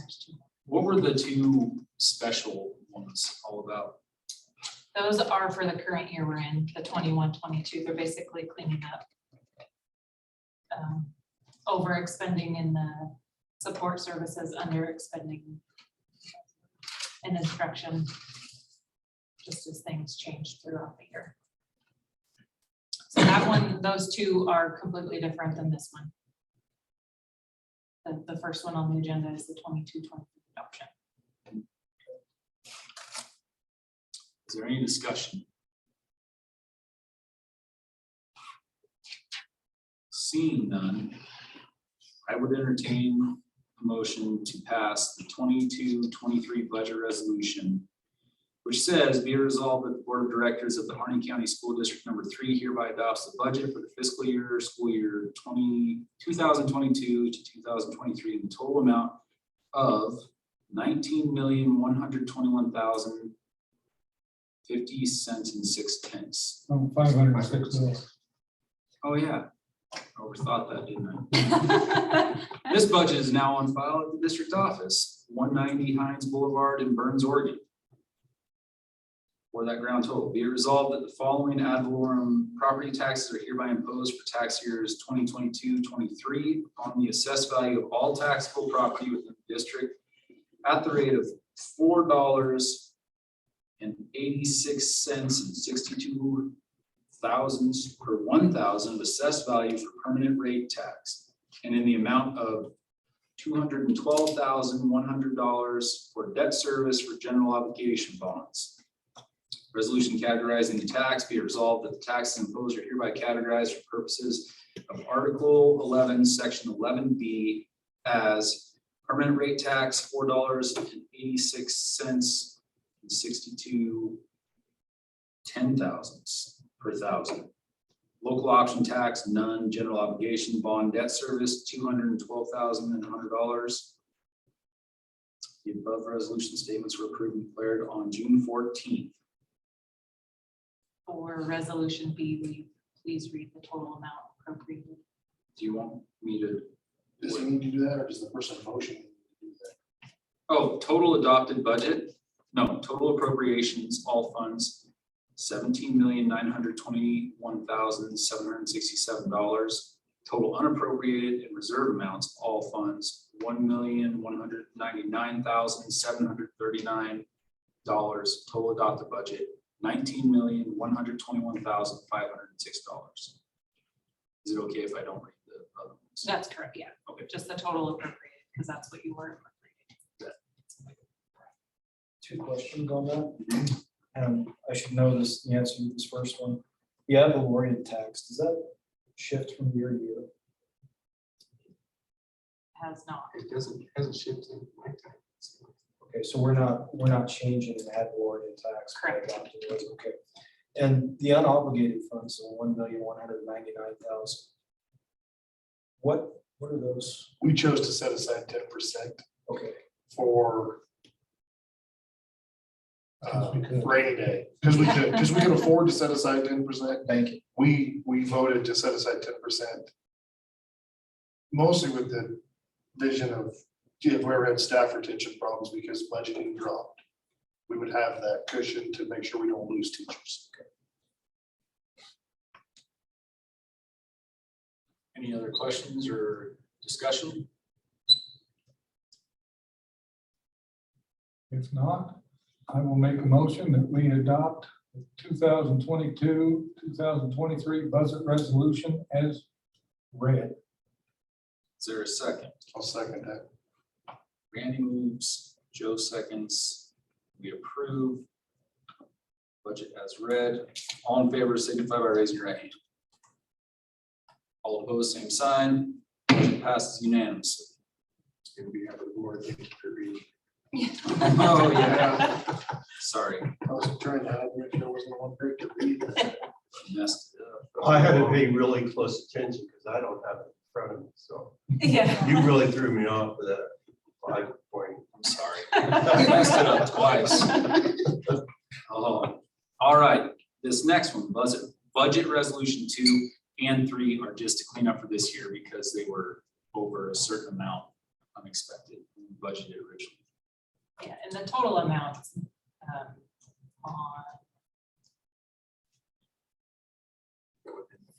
what were the 2 special ones all about? Those are for the current year we're in, the 21-22. They're basically cleaning up over expending in the support services, under expending and instruction, just as things change throughout the year. So that one, those two are completely different than this one. The first one on the agenda is the 22-23 adoption. Is there any discussion? Seeing none, I would entertain a motion to pass the 22-23 budget resolution, which says, be it resolved that the Board of Directors of the Harney County School District Number 3 hereby adopts the budget for the fiscal year, school year 2022 to 2023 in the total amount of $19,121,050.06. Oh, 506. Oh, yeah. I overthought that, didn't I? This budget is now on file at the district office, 190 Hines Boulevard in Burns, Oregon. For that grand total, be it resolved that the following ad valorem property taxes are hereby imposed for tax years 2022-23 on the assessed value of all taxable property within the district at the rate of $4.86 and 62 per 1,000 of assessed value for permanent rate tax, and in the amount of $212,100 for debt service for general obligation bonds. Resolution categorizing the tax, be it resolved that the taxes imposed are hereby categorized for purposes of Article 11, Section 11B as permanent rate tax, $4.86 and 62 10,000ths per thousand. Local option tax, none. General obligation bond debt service, $212,100. The above resolution statements were approved and declared on June 14th. For resolution B, will you please read the total amount appropriated? Do you want me to? Does he need to do that, or does the person motion need to do that? Oh, total adopted budget? No, total appropriations, all funds, $17,921,767. Total unappropriated and reserve amounts, all funds, $1,199,739. Total adopted budget, $19,121,506. Is it okay if I don't read the other ones? That's correct, yeah. Okay. Just the total appropriated, because that's what you were appropriated. Two questions on that. I should know this, the answer to this first one. The ad valorem tax, does that shift from year to year? Has not. It hasn't shifted in my time. Okay, so we're not changing the ad valorem tax. by Correct. adopting those, okay. And the unobligated funds, so $1,199,000. What are those? We chose to set aside 10% Okay, for rainy day, because we could afford to set aside 10%. thank you. We voted to set aside 10%. Mostly with the vision of, if we ever had staff retention problems because budgeting dropped, we would have that cushion to make sure we don't lose teachers. Any other questions or discussion? If not, I will make a motion that we adopt the 2022, 2023 budget resolution as read. Is there a second? I'll second that. Randy moves, Joe seconds. We approve. Budget as read. All in favor signify by raising your right hand. All opposed, same sign. Motion passes unanimously. And we have a board that can read. Oh, yeah. Sorry, I was trying to have, make sure there wasn't one break to read. messed it up. I had to pay really close attention because I don't have it in front of me, so Yeah. you really threw me off with that 5 point. I'm sorry. I messed it up twice. Oh, all right. This next one, budget resolution 2 and 3 are just to clean up for this year because they were over a certain amount unexpected budgeted originally. Yeah, and the total amount on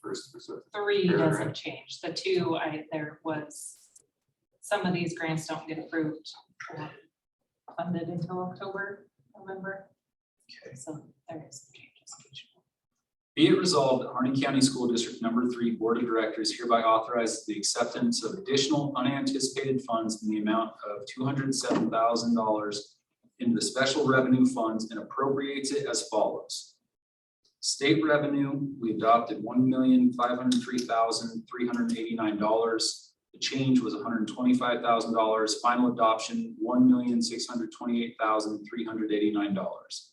First, 3 doesn't change. The 2, there was, some of these grants don't get approved funded until October, November. So there is some changes. Be it resolved that Harney County School District Number 3 Board of Directors hereby authorizes the acceptance of additional unanticipated funds in the amount of $207,000 into the special revenue funds and appropriates it as follows. State revenue, we adopted $1,503,389. The change was $125,000. Final adoption, $1,628,389.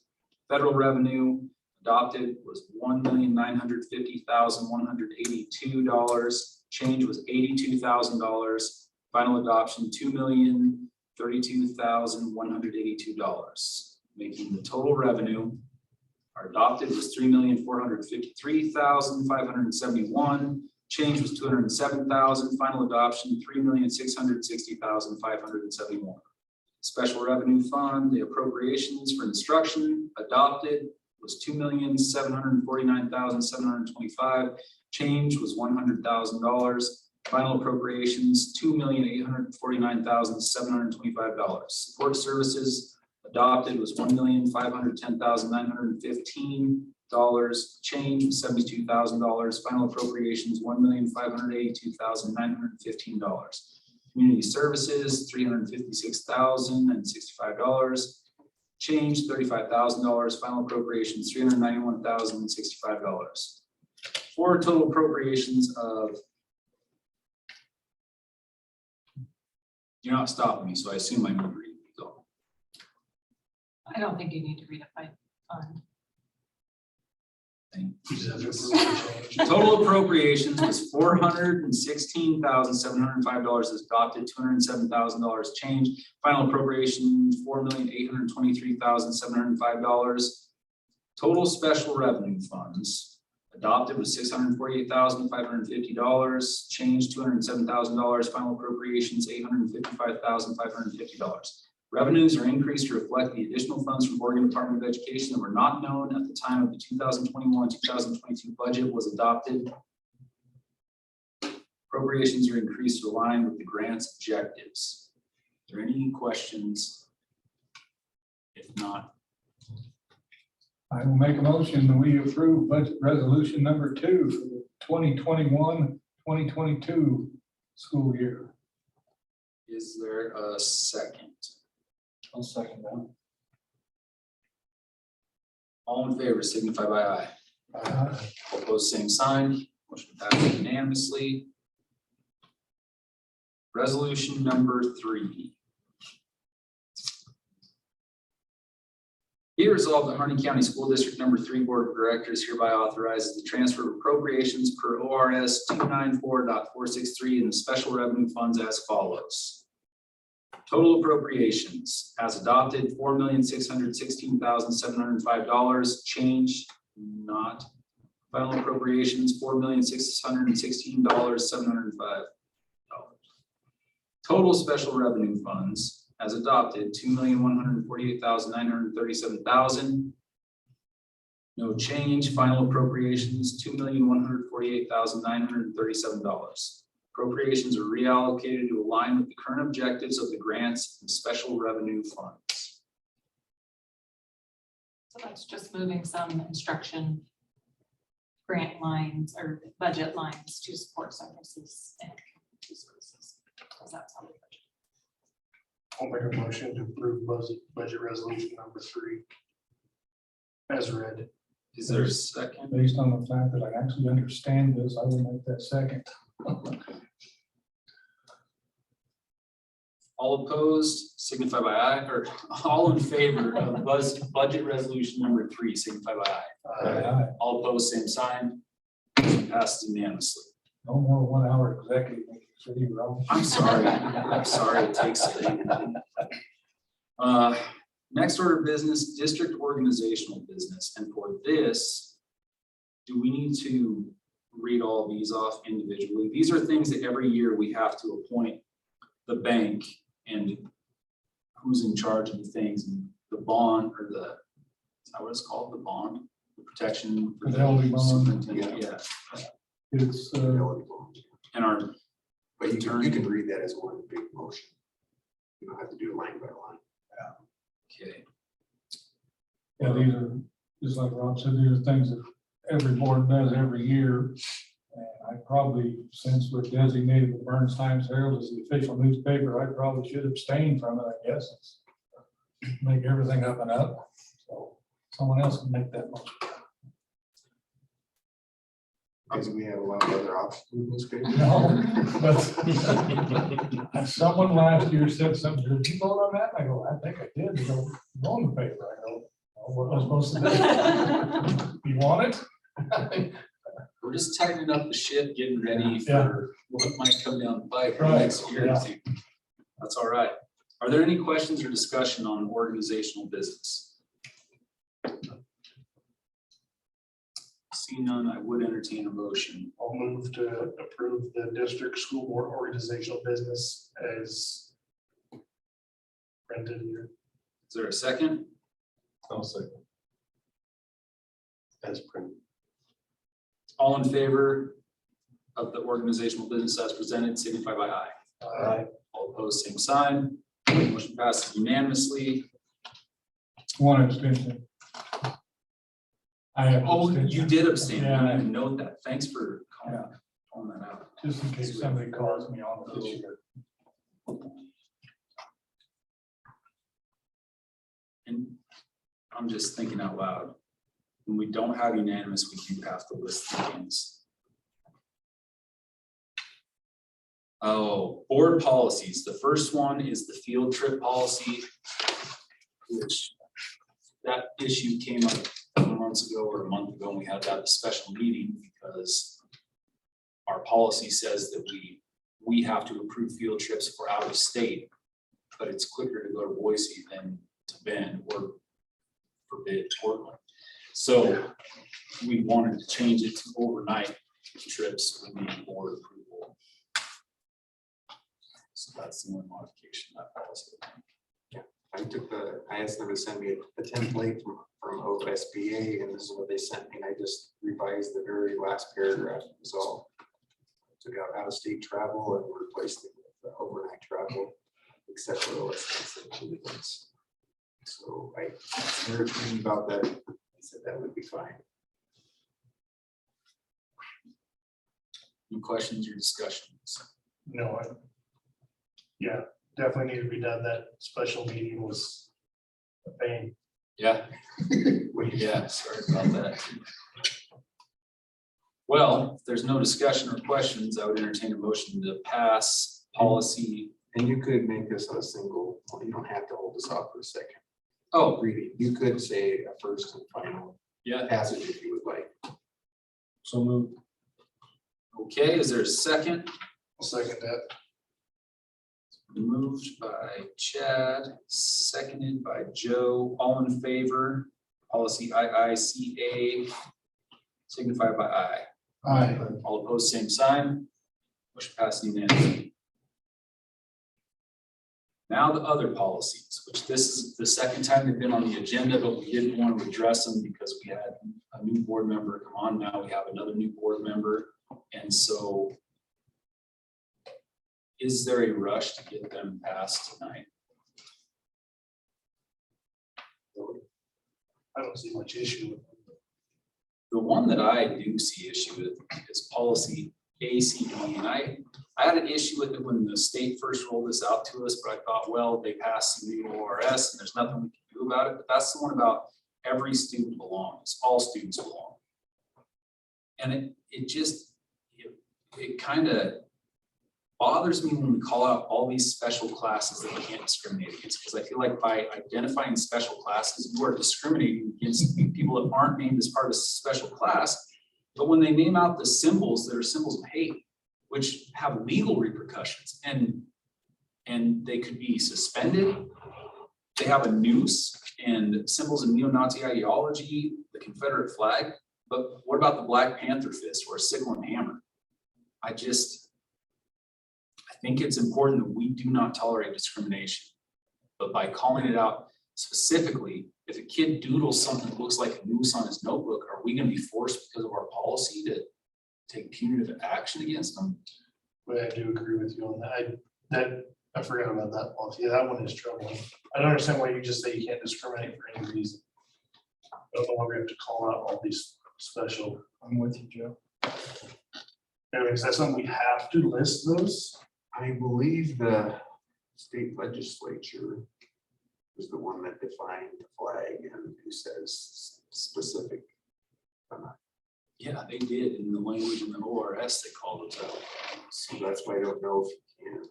Federal revenue adopted was $1,950,182. Change was $82,000. Final adoption, $2,032,182, making the total revenue our adopted was $3,453,571. Change was $207,000. Final adoption, $3,660,571. Special revenue fund, the appropriations for instruction adopted was $2,749,725. Change was $100,000. Final appropriations, $2,849,725. Support services adopted was $1,510,915. Change was $72,000. Final appropriations, $1,582,915. Community services, $356,065. Change, $35,000. Final appropriations, $391,065. For total appropriations of, you're not stopping me, so I assume I need to read. I don't think you need to read it by fund. Total appropriations was $416,705 as adopted, $207,000 change. Final appropriations, $4,823,705. Total special revenue funds adopted was $648,550. Change $207,000. Final appropriations, $855,550. Revenues are increased to reflect the additional funds from Oregon Department of Education that were not known at the time of the 2021-2022 budget was adopted. Appropriations are increased to align with the grant's objectives. Are there any questions? If not, I will make a motion that we approve budget resolution number 2 for the 2021-2022 school year. is there a second? I'll second that. All in favor signify by aye. All opposed, same sign. Motion passes unanimously. Resolution number 3. Be resolved that Harney County School District Number 3 Board of Directors hereby authorizes the transfer of appropriations per ORS 294.463 in the special revenue funds as follows. Total appropriations as adopted, $4,616,705. Change not. Final appropriations, $4,616,705. Total special revenue funds as adopted, $2,148,937,000. No change. Final appropriations, $2,148,937. Appropriations are reallocated to align with the current objectives of the grants and special revenue funds. So that's just moving some instruction grant lines or budget lines to support services and to services. Because that's how we budget. I'll make a motion to approve budget resolution number 3 as read. Is there a second? Based on the fact that I actually understand this, I will make that second. All opposed, signify by aye, or all in favor of budget resolution number 3, signify by aye. Aye. All opposed, same sign. Motion passes unanimously. No more 1 hour executive meeting, so you wrong. I'm sorry. I'm sorry it takes. Next order of business, district organizational business. And for this, do we need to read all these off individually? These are things that every year we have to appoint the bank and who's in charge of the things, and the bond or the, is that what it's called? The bond, the protection. For Fidelity bond. superintendent, yeah. It's, And our, But you can read that as one big motion. You don't have to do it line by line. Okay, Yeah, these are, just like Rob said, these are things that every board does every year. And I probably, since we're designated the Burns Times Herald as the official newspaper, I probably should abstain from it, I guess. It's make everything up and up, so someone else can make that motion. Because we have a lot of other options in this case. No, but someone last year said something, did you vote on that? I go, I think I did. They go, "Go on the paper." I go, "Oh, what am I supposed to do? You want it?" we're just tightening up the ship, getting ready Yeah. for what might come down the pipe Right, next year. yeah. That's all right. Are there any questions or discussion on organizational business? See none, I would entertain a motion. I'll move to approve the district school board organizational business as printed here. Is there a second? I'll second. As printed. All in favor of the organizational business as presented, signify by aye. Aye. All opposed, same sign. Motion passes unanimously. One abstention. I have. Oh, abstention. you did abstain. I Yeah. didn't even note that. Thanks for calling that out. Just in case somebody calls me on it this year. And I'm just thinking out loud. When we don't have unanimous, we do have to list the things. Oh, board policies. The first one is the field trip policy, which that issue came up a couple months ago or a month ago, and we had that special meeting because our policy says that we have to approve field trips if we're out of state, but it's quicker to go to Boise than to Bend or forbid Portland. So we wanted to change it to overnight trips with the board approval. So that's the only modification of that policy. I asked them to send me a template from OSBA, and this is what they sent me. And I just revised the very last paragraph. So took out of-state travel and replaced it with overnight travel, except for the less expensive events. So they were thinking about that. I said that would be fine. Any questions or discussions? No, yeah, definitely need to be done. That special meeting was a pain. Yeah. Yeah, sorry about that. Well, if there's no discussion or questions, I would entertain a motion to pass policy. And you could make this a single, well, you don't have to hold this off for a second Oh, reading. You could say a first and final yeah, passage if you would like. So move. okay, is there a second? I'll second that. Moved by Chad, seconded by Joe, all in favor, policy IICA, signify by aye. Aye. All opposed, same sign. Motion passed unanimously. Now the other policies, which this is the second time they've been on the agenda, but we didn't want to address them because we had a new board member come on. Now we have another new board member. And so is there a rush to get them passed tonight? I don't see much issue with it. The one that I do see issue with is policy ACD, and I had an issue with it when the state first rolled this out to us, but I thought, well, they passed some new ORS and there's nothing we can do about it, but that's the one about every student belongs, all students belong. And it kind of bothers me when we call out all these special classes that we can't discriminate against, because I feel like by identifying special classes, you are discriminating against people that aren't named as part of a special class. But when they name out the symbols that are symbols of hate, which have legal repercussions, and they could be suspended, they have a noose and symbols of neo-Nazi ideology, the Confederate flag, but what about the Black Panther fist or a sickle and hammer? I think it's important that we do not tolerate discrimination, but by calling it out specifically, if a kid doodles something that looks like a noose on his notebook, are we going to be forced because of our policy to take punitive action against them? But I do agree with you on that. That I forgot about that policy. Yeah, that one is troubling. I don't understand why you just say you can't discriminate for any reason. I don't know why we have to call out all these special. I'm with you, Joe. Anyways, that's something we have to list those. I believe the state legislature is the one that defined the flag and who says specific. Yeah, they did in the language in the ORS, they called it out. So that's why I don't know if you can.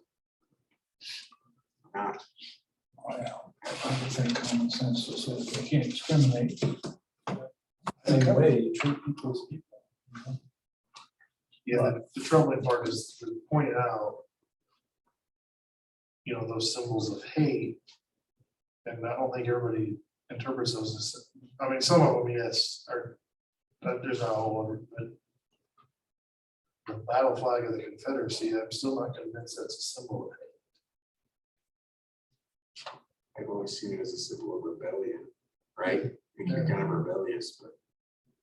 Not, Oh, yeah. I think common sense that says we can't discriminate. Same way, you treat people as people. you know? Yeah, the troubling part is to point out, those symbols of hate. And I don't think everybody interprets those as, I mean, some of them, yes, are, but there's not all of it, but the battle flag of the Confederacy, I'm still not convinced that's a symbol of hate. I've always seen it as a symbol of rebellion, right? You're kind of rebellious,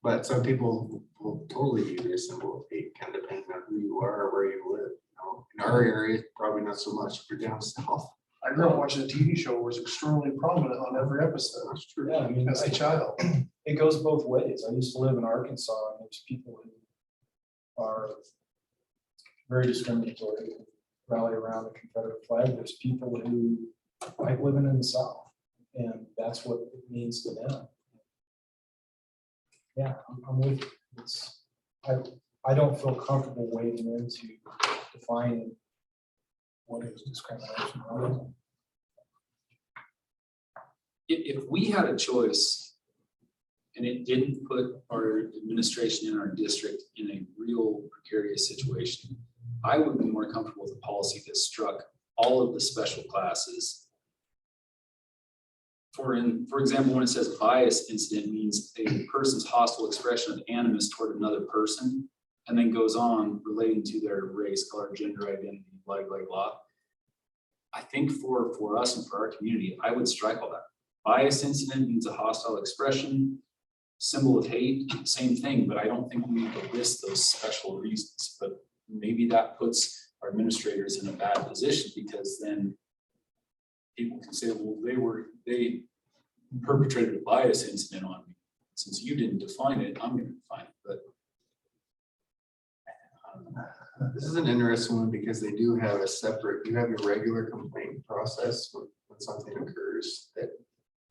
but some people will totally use it as a symbol of hate, kind of depending on who you are or where you live. In our area, probably not so much if you're down south. I grew up watching a TV show where it's extremely prominent on every episode. That's true. Yeah, I mean, As a child. it goes both ways. I used to live in Arkansas, and there's people who are very discriminatory, who rally around the Confederate flag. There's people who like living in the South, and that's what it means to them. Yeah, I'm with you. It's, I don't feel comfortable wading into defining what is discrimination. If we had a choice and it didn't put our administration in our district in a real precarious situation, I would be more comfortable with a policy that struck all of the special classes. For example, when it says bias incident means a person's hostile expression of animus toward another person, and then goes on relating to their race, color, gender identity, blah, blah, blah. I think for us and for our community, I would strike all that. Bias incident means a hostile expression, symbol of hate, same thing, but I don't think we need to list those special reasons. But maybe that puts our administrators in a bad position, because then people can say, well, they perpetrated a bias incident on me. Since you didn't define it, I'm going to define it. But I don't know. This is an interesting one because they do have a separate, you have your regular complaint process when something occurs, that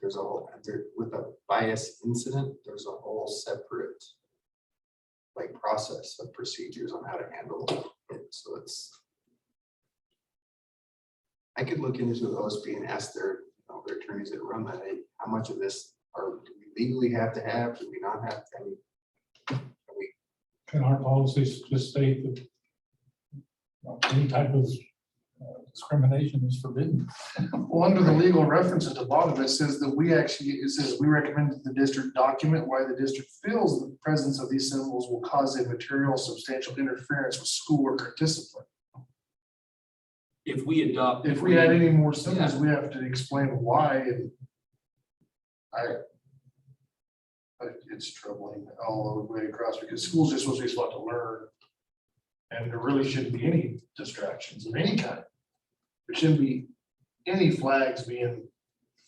there's a whole, with a bias incident, there's a whole separate process of procedures on how to handle it. So I could look into the OSB and ask their attorneys that run that, hey, how much of this do we legally have to have? Do we not have to? Can our policies just state that any type of discrimination is forbidden? Well, under the legal reference at the bottom, it says that we recommend that the district document why the district feels the presence of these symbols will cause a material substantial interference with schoolwork or discipline. If we adopt, If we add any more symbols, we have to explain why. And it's troubling all the way across, because school's just supposed to be taught to learn. And there really shouldn't be any distractions of any kind. There shouldn't be any flags being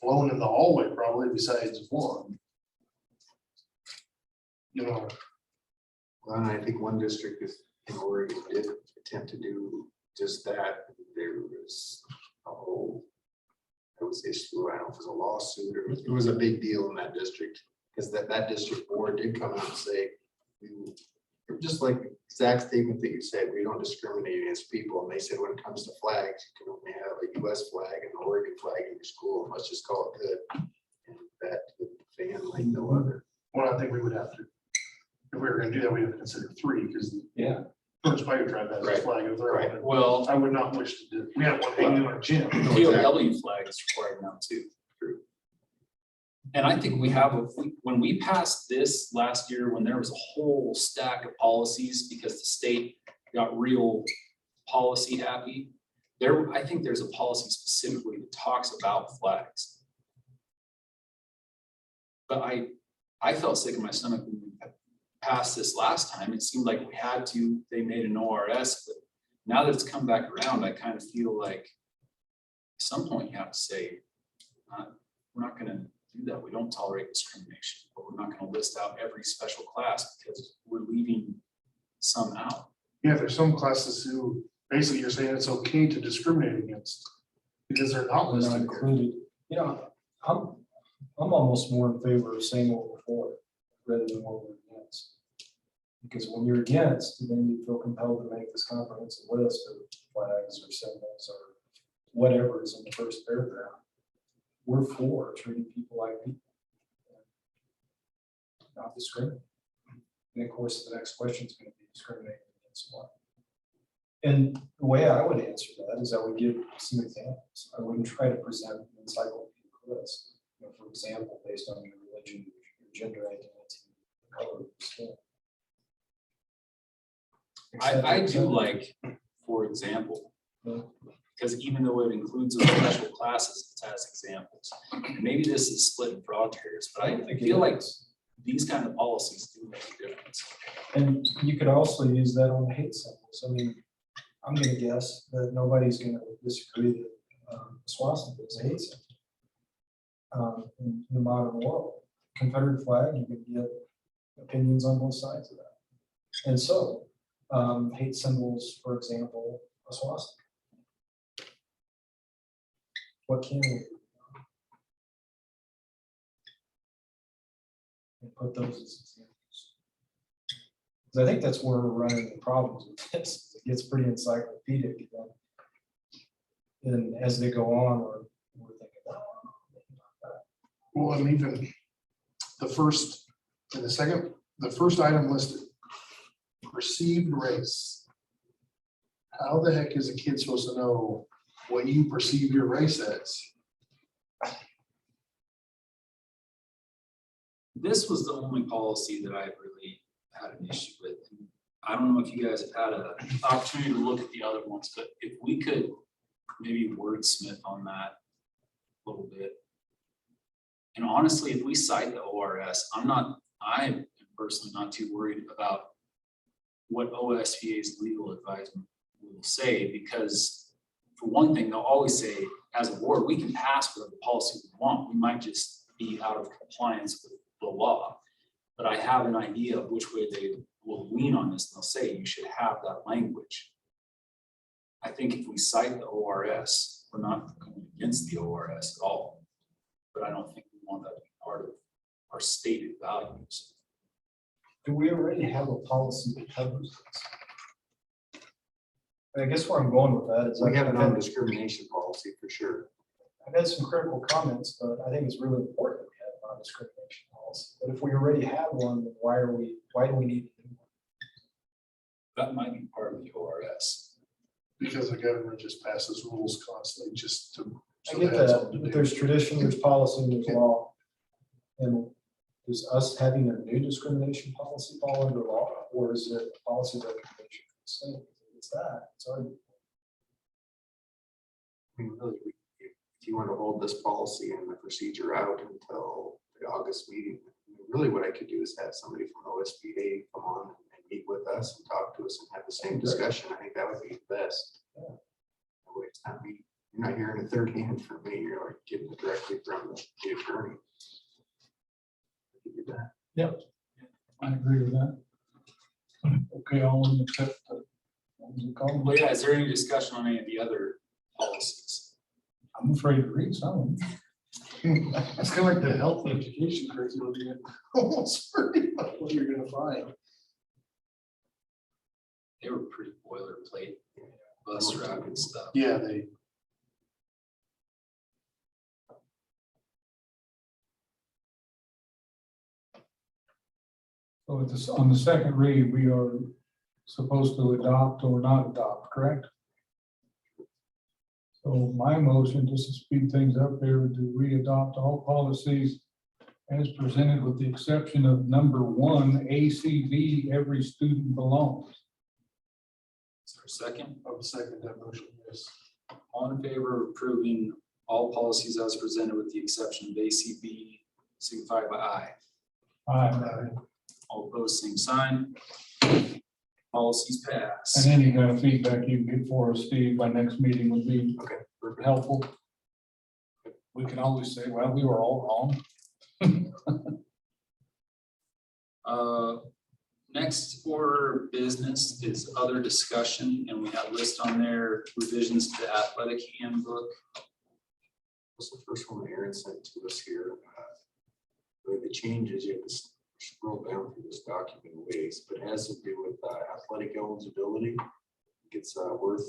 flown in the hallway, probably, besides one. Well, and I think one district in Oregon did attempt to do just that. There was a whole, I would say, I don't know if it was a lawsuit or it was a big deal in that district, because that district board did come out and say, just like the exact statement that you said, we don't discriminate against people. And they said, when it comes to flags, you can only have a US flag and an Oregon flag in your school, and let's just call it good. And that would fan like no other. Well, I think we would have to, if we were gonna do that, we have to consider three, because yeah, First Fire Tribe has a Right. flag of their own. well, I would not wish to do, we have one hanging in our gym. POW flag is required now too. And I think we have, when we passed this last year, when there was a whole stack of policies because the state got real policy happy, I think there's a policy specifically that talks about flags. But I felt sick in my stomach when we passed this last time. It seemed like we had to, they made an ORS, but now that it's come back around, I kind of feel like some point you have to say, we're not gonna do that. We don't tolerate discrimination, but we're not gonna list out every special class because we're leaving some out. Yeah, there's some classes who, basically you're saying it's okay to discriminate against because they're not We're not listed. here. included. You know, I'm almost more in favor of saying what we're for rather than what we're against. Because when you're against, then you feel compelled to make this comprehensive list of flags or symbols or whatever is in the first paragraph. We're for treating people like people. Not discriminate. And of course, the next question is going to be discriminating against what? And the way I would answer that is I would give some examples. I wouldn't try to present an encyclopedic list. You know, for example, based on your religion, your gender identity, the color of your skin. I do like, for example, because even though it includes those special classes, it has examples. Maybe this is splitting frog hairs, but I feel like these kind of policies do make a difference. And you could also use that on hate symbols. I mean, I'm gonna guess that nobody's gonna disagree that swastika is a hate symbol. In the modern world, Confederate flag, you can get opinions on both sides of that. And so, hate symbols, for example, a swastika. What can we do? And put those as examples. Because I think that's where we're running into problems with this. It gets pretty encyclopedic. And as they go on, we're thinking, oh, maybe not that. Well, and even the first, and the second, the first item listed, perceived race. How the heck is a kid supposed to know what you perceive your race as? This was the only policy that I really had an issue with. I don't know if you guys have had an opportunity to look at the other ones, but if we could maybe wordsmith on that a little bit. And honestly, if we cite the ORS, I am personally not too worried about what OSBA's legal advisement will say, because for one thing, they'll always say, as a board, we can pass whatever policy we want. We might just be out of compliance with the law. But I have an idea of which way they will lean on this. And they'll say you should have that language. I think if we cite the ORS, we're not going against the ORS at all. But I don't think we want that to be part of our stated values. Do we already have a policy that covers this? I guess where I'm going with that is We have a I've had- non-discrimination policy for sure. I've had some critical comments, but I think it's really important that we have a non-discrimination policy. But if we already have one, then why do we need to do one? That might be part of the ORS. Because the government just passes rules constantly just to. I so get they have that, something to but do. there's tradition, there's policy, and there's law. And does us having a new discrimination policy fall under law, or is it a policy recommendation? If it's that, it's already. I mean, really, if you want to hold this policy and the procedure out until the August meeting, really what I could do is have somebody from OSBA come on and meet with us and talk to us and have the same discussion. I think that would be the best. Yeah. That way it's not me, you're not hearing a third hand from me, you're like getting it directly from the attorney. I could do that. Yep, I agree with that. Okay, all in except, what was it called? Well, yeah, is there any discussion on any of the other policies? I'm afraid to read some of them. It's kind of like the health education curriculum. You're almost worried about what you're gonna find. They were pretty boilerplate, bus route and stuff. Yeah, they. So at this, on the second read, we are supposed to adopt or not adopt, correct? So my motion, just to speed things up here, do we adopt all policies as presented with the exception of number 1, ACB, every student belongs. Is there a second? I would second that motion, yes. All in favor of approving all policies as presented with the exception of ACB, signify by aye. Aye. All opposed, same sign. Policies pass. And any kind of feedback you can get for us, Steve, by next meeting would be Okay, perfect. helpful. we can always say, well, we were all wrong. Next order of business is other discussion, and we have a list on there, revisions to the athletic handbook. What's the first one Aaron sent to us here? The changes, you have to scroll down through this document a ways, but it has to do with athletic eligibility. It's worth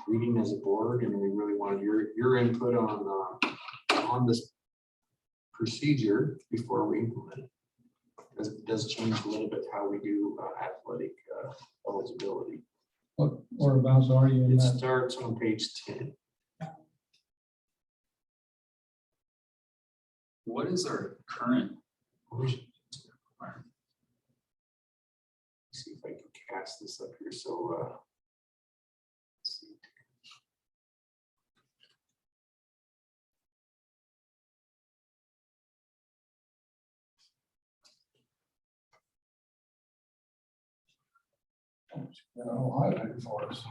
reading as a board, and we really want your input on this procedure before we implement it. Because it does change a little bit how we do athletic eligibility. What, whereabouts are you in It that? starts on page 10. What is our current? See if I can cast this up here. So let's see. Highlighted for us.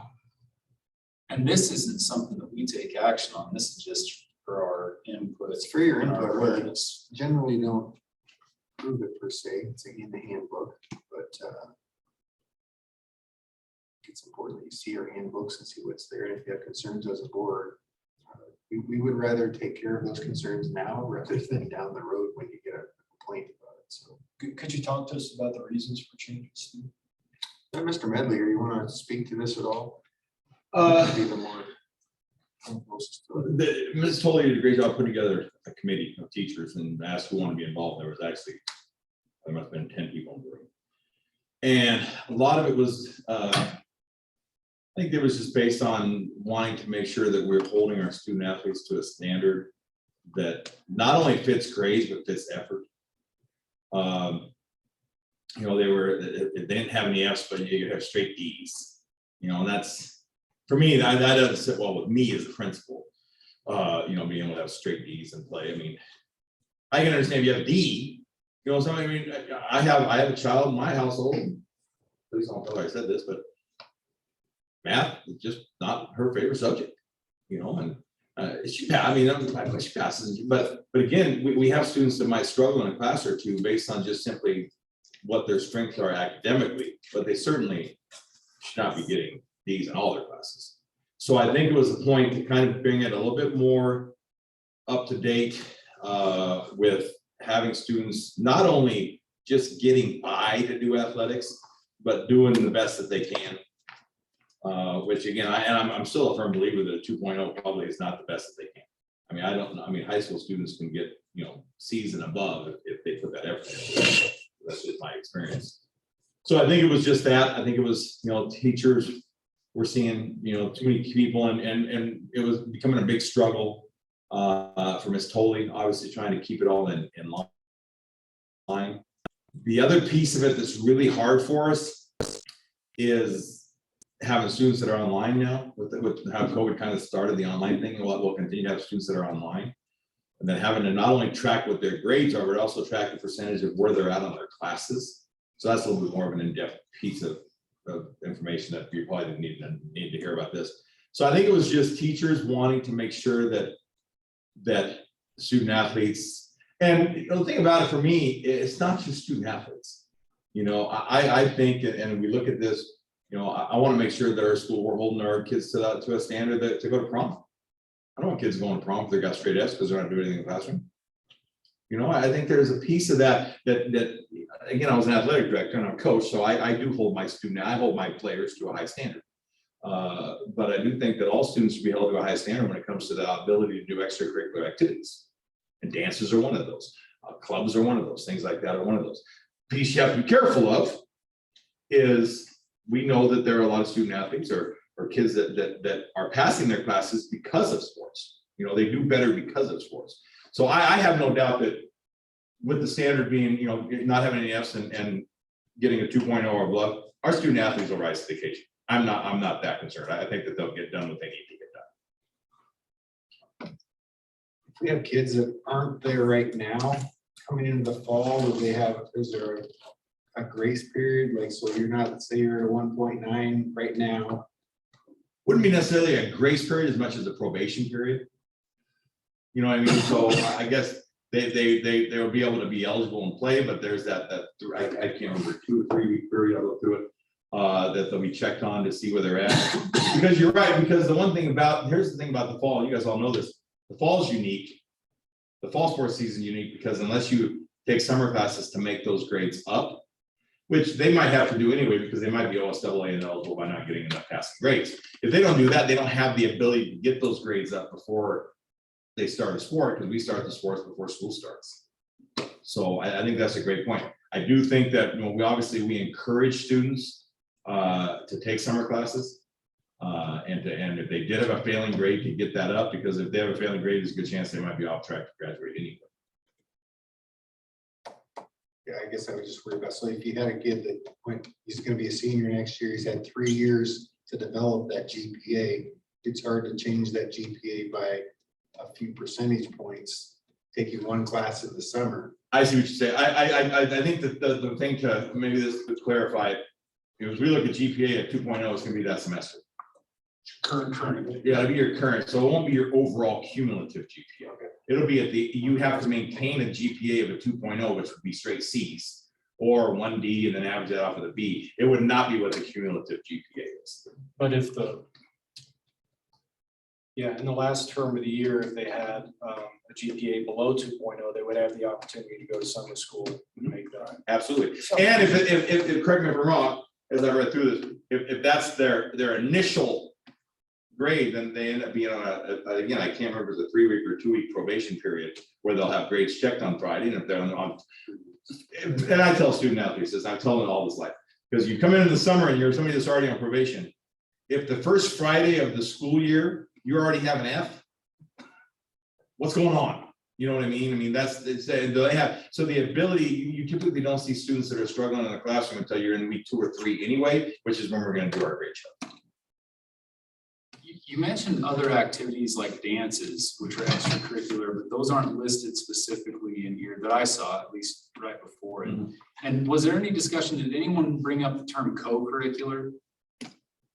And this isn't something that we take action on. This is just for our input. It's for your and our input. We awareness. generally don't prove it per se. It's in the handbook, but it's important that you see our handbooks and see what's there. And if you have concerns as a board, we would rather take care of those concerns now rather than down the road when you get a complaint about it. So, Could you talk to us about the reasons for changes? Mr. Medley, you want to speak to this at all? Be the more closest to it. Ms. Tolley did a great job putting together a committee of teachers and asked who wanted to be involved. There was actually, there must have been 10 people in the room. And a lot of it was, I think it was just based on wanting to make sure that we're holding our student athletes to a standard that not only fits grades, but fits effort. You know, they didn't have any Fs, but you have straight Ds, you know, and that's, for me, that doesn't sit well with me as a principal. You know, being able to have straight Ds in play. I mean, I can understand if you have a D, you know, something. I mean, I have a child in my household. Please don't tell her I said this, but math is just not her favorite subject, you know, and she passes, but again, we have students that might struggle in a class or two based on just simply what their strengths are academically, but they certainly should not be getting D's in all their classes. So I think it was a point to kind of bring it a little bit more up to date with having students not only just getting by to do athletics, but doing the best that they can. Which again, I'm still a firm believer that a 2.0 probably is not the best that they can. I mean, I mean, high school students can get, you know, C's and above if they put that effort in. That's just my experience. So I think it was just that. I think it was, you know, teachers were seeing, you know, too many people and it was becoming a big struggle for Ms. Tolley, obviously trying to keep it all in line. The other piece of it that's really hard for us is having students that are online now with how COVID kind of started the online thing, and we'll continue to have students that are online. And then having to not only track what their grades are, but also track the percentage of where they're at on their classes. So that's a little bit more of an in-depth piece of information that you probably didn't need to hear about this. So I think it was just teachers wanting to make sure that student athletes, and you know, the thing about it for me, it's not just student athletes. You know, I think, and we look at this, you know, I want to make sure that our school, we're holding our kids to a standard that to go to prom. I don't want kids going to prom if they got straight F's because they're not doing anything in the classroom. You know, I think there's a piece of that again, I was an athletic director and I'm a coach, so I do hold I hold my players to a high standard. But I do think that all students should be held to a high standard when it comes to the ability to do extracurricular activities. And dances are one of those. Clubs are one of those. Things like that are one of those. Piece you have to be careful of is we know that there are a lot of student athletes or kids that are passing their classes because of sports. You know, they do better because of sports. So I have no doubt that with the standard being, you know, not having any F's and getting a 2.0 or above, our student athletes will rise to the occasion. I'm not that concerned. I think that they'll get done what they need to get done. If we have kids that aren't there right now, coming into the fall, is there a grace period? Like, so you're not, say you're at a 1.9 right now. Wouldn't be necessarily a grace period as much as a probation period. You know what I mean? So I guess they'll be able to be eligible and play, but there's that, I can't remember, 2 or 3 week period, I'll go through it. That they'll be checked on to see where they're at. Because you're right, because the one thing about, here's the thing about the fall, you guys all know this, the fall is unique. The fall sports season is unique because unless you take summer classes to make those grades up, which they might have to do anyway, because they might be OSAA ineligible by not getting enough passing grades. If they don't do that, they don't have the ability to get those grades up before they start a sport, because we start the sports before school starts. So I think that's a great point. I do think that, we obviously encourage students to take summer classes. And if they did have a failing grade, to get that up, because if they have a failing grade, there's a good chance they might be off track to graduate anyway. Yeah, I guess I was just worried about, so if you had a kid that went, he's gonna be a senior next year, he's had 3 years to develop that GPA, it's hard to change that GPA by a few percentage points, taking one class in the summer. I see what you say. I think that the thing to, maybe this to clarify, if we look at GPA at 2.0, it's gonna be that semester. Current. Yeah, it'll be your current, so it won't be your overall cumulative GPA. It'll be at the, you have to maintain a GPA of a 2.0, which would be straight C's, or 1D and then average that off of the B. It would not be what the cumulative GPA is. But if in the last term of the year, if they had a GPA below 2.0, they would have the opportunity to go to summer school and make that. Absolutely. And if correct me if I'm wrong, as I read through this, if that's their initial grade, then they end up being on again, I can't remember, the 3-week or 2-week probation period where they'll have grades checked on Friday. And if they're on, and I tell student athletes this, I'm telling them all this life, because you come in the summer and you're somebody that's already on probation. If the first Friday of the school year, you already have an F, what's going on? You know what I mean? I mean, they have, so the ability, you typically don't see students that are struggling in the classroom until you're in week 2 or 3 anyway, which is when we're going to do our grade show. You mentioned other activities like dances, which are extracurricular, but those aren't listed specifically in here that I saw, at least right before it. And was there any discussion, did anyone bring up the term co-curricular?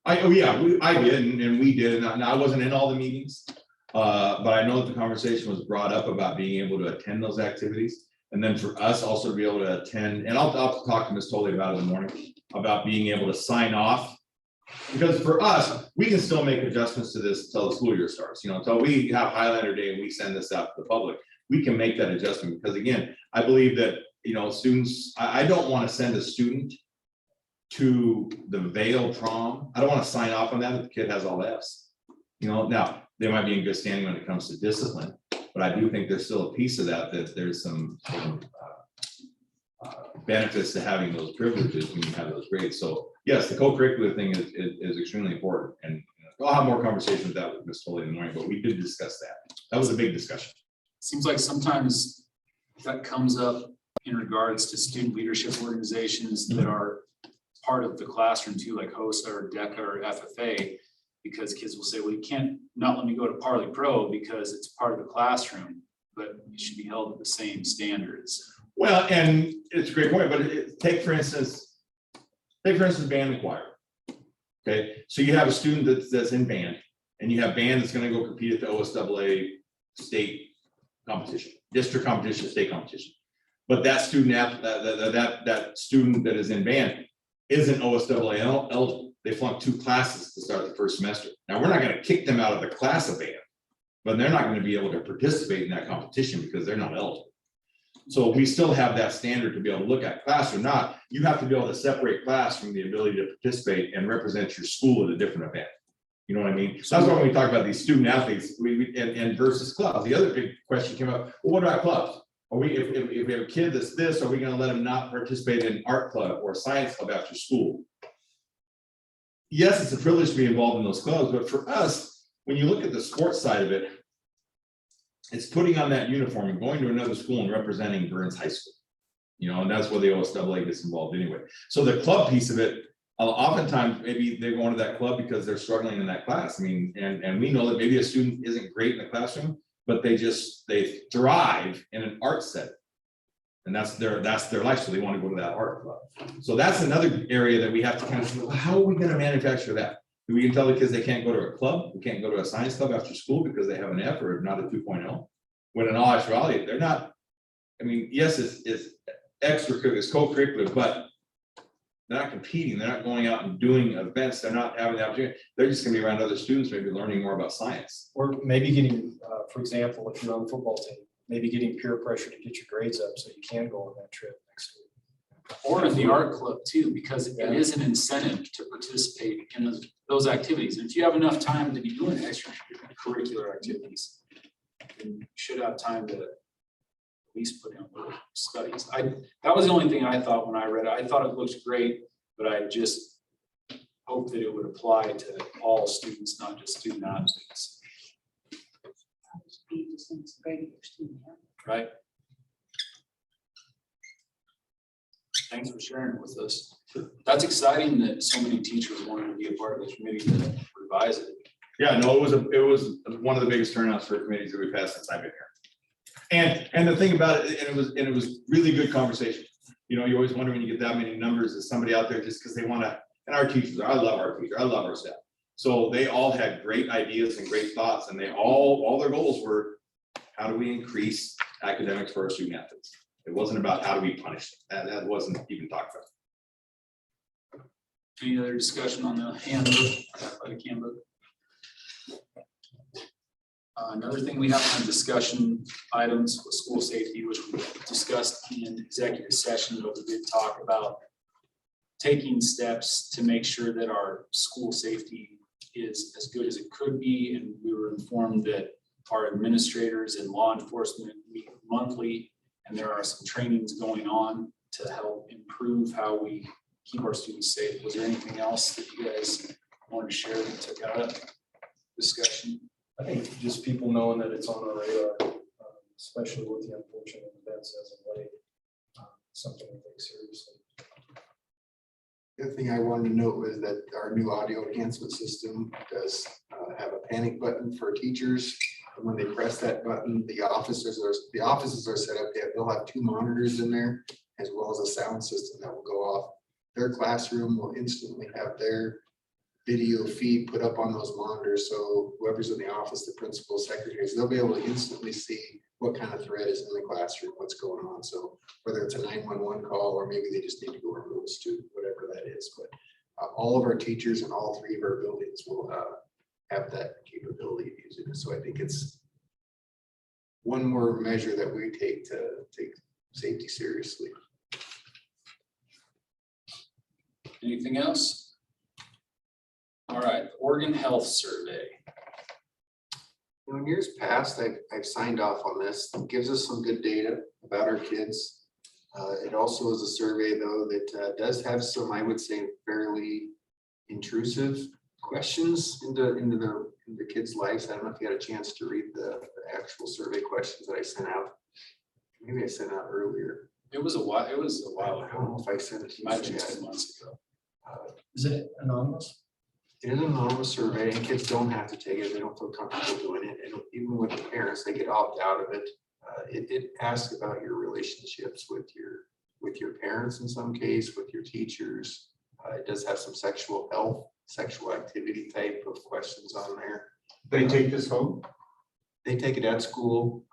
I did, and we did, and I wasn't in all the meetings, but I know that the conversation was brought up about being able to attend those activities. And then for us also to be able to attend, and I'll talk to Ms. Tolley about it in the morning, about being able to sign off. Because for us, we can still make adjustments to this until the school year starts, until we have Highlander Day and we send this out to the public, we can make that adjustment. Because again, I believe that, students, I don't want to send a student to the Vail prom. I don't want to sign off on that if the kid has all Fs. Now they might be in good standing when it comes to discipline, but I do think there's still a piece of that there's some benefits to having those privileges when you have those grades. So yes, the co-curricular thing is extremely important, and I'll have more conversation with that with Ms. Tolley in the morning, but we did discuss that. That was a big discussion. Seems like sometimes that comes up in regards to student leadership organizations that are part of the classroom too, like HOSA or DECA or FFA, because kids will say, well, you can't not let me go to Parley Pro because it's part of the classroom, but it should be held at the same standards. Well, and it's a great point, but take for instance, band and choir. Okay, so you have a student that's in band, and you have band that's going to go compete at the OSAA state competition, district competition, state competition. But that student, that student that is in band isn't OSAA eligible. They flunked 2 classes to start the first semester. Now, we're not going to kick them out of the class of band, but they're not going to be able to participate in that competition because they're not eligible. So we still have that standard to be able to look at class or not. You have to be able to separate class from the ability to participate and represent your school at a different event. You know what I mean? So that's why when we talk about these student athletes and versus clubs, the other big question came up, well, what about clubs? Are we, if we have a kid that's this, are we going to let him not participate in art club or science club after school? Yes, it's a privilege to be involved in those clubs, but for us, when you look at the sports side of it, it's putting on that uniform and going to another school and representing Burns High School. And that's where the OSAA gets involved anyway. So the club piece of it, oftentimes maybe they're going to that club because they're struggling in that class. I mean, and we know that maybe a student isn't great in the classroom, but they thrive in an art setting. And that's their life. So they want to go to that art club. So that's another area that we have to kind of say, well, how are we going to manufacture that? We can tell the kids they can't go to a club, we can't go to a science club after school because they have an F or not a 2.0. When in all actuality, they're not, I mean, yes, it's extracurricular, it's co-curricular, but they're not competing, they're not going out and doing events, they're not having the opportunity, they're just gonna be around other students, maybe learning more about science. Or maybe getting, for example, if you're on the football team, maybe getting peer pressure to get your grades up so you can go on that trip next week. Or in the art club too, because it is an incentive to participate in those activities. And if you have enough time to be doing extracurricular activities, then you should have time to at least put in work studies. That was the only thing I thought when I read it. I thought it looked great, but I just hope that it would apply to all students, not just student athletes. Right? Thanks for sharing it with us. That's exciting that so many teachers wanted to be a part of the committee to revise it. Yeah, no, it was one of the biggest turnouts for committees that we've had since I've been here. And the thing about it, and it was really good conversation. You know, you always wonder when you get that many numbers, is somebody out there just because they want to, and our teachers, I love our teachers, I love our staff. So they all had great ideas and great thoughts, and they all their goals were, how do we increase academics for our student athletes? It wasn't about how do we punish them. That wasn't even talked about. Any other discussion on the handbook, athletic handbook? Another thing we have on discussion items with school safety, which we discussed in executive session, but we did talk about taking steps to make sure that our school safety is as good as it could be. And we were informed that our administrators and law enforcement meet monthly, and there are some trainings going on to help improve how we keep our students safe. Was there anything else that you guys wanted to share that took out of discussion? I think just people knowing that it's on our radar, especially with the unfortunate events as of late, something we take seriously. The other thing I wanted to note was that our new audio enhancement system does have a panic button for teachers. And when they press that button, the offices are set up, they'll have 2 monitors in there, as well as a sound system that will go off. Their classroom will instantly have their video feed put up on those monitors. So whoever's in the office, the principal, secretaries, they'll be able to instantly see what kind of threat is in the classroom, what's going on. So whether it's a 911 call, or maybe they just need to go remove a student, whatever that is. But all of our teachers in all 3 of our buildings will have that capability of using it. So I think it's one more measure that we take to take safety seriously. Anything else? All right, Oregon Health Survey. In years past, I've signed off on this. It gives us some good data about our kids. It also is a survey, though, that does have some, I would say, fairly intrusive questions into the kids' lives. I don't know if you had a chance to read the actual survey questions that I sent out. Maybe I sent out earlier. It was a while I don't ago. know if I sent it to Might have you been yet. 2 months ago. Is it anonymous? It is an anonymous survey, and kids don't have to take it. They don't feel comfortable doing it. And even with the parents, they get opt out of it. It asks about your relationships with your parents in some case, with your teachers. It does have some sexual health, sexual activity type of questions on there. They take this home? They take it at school.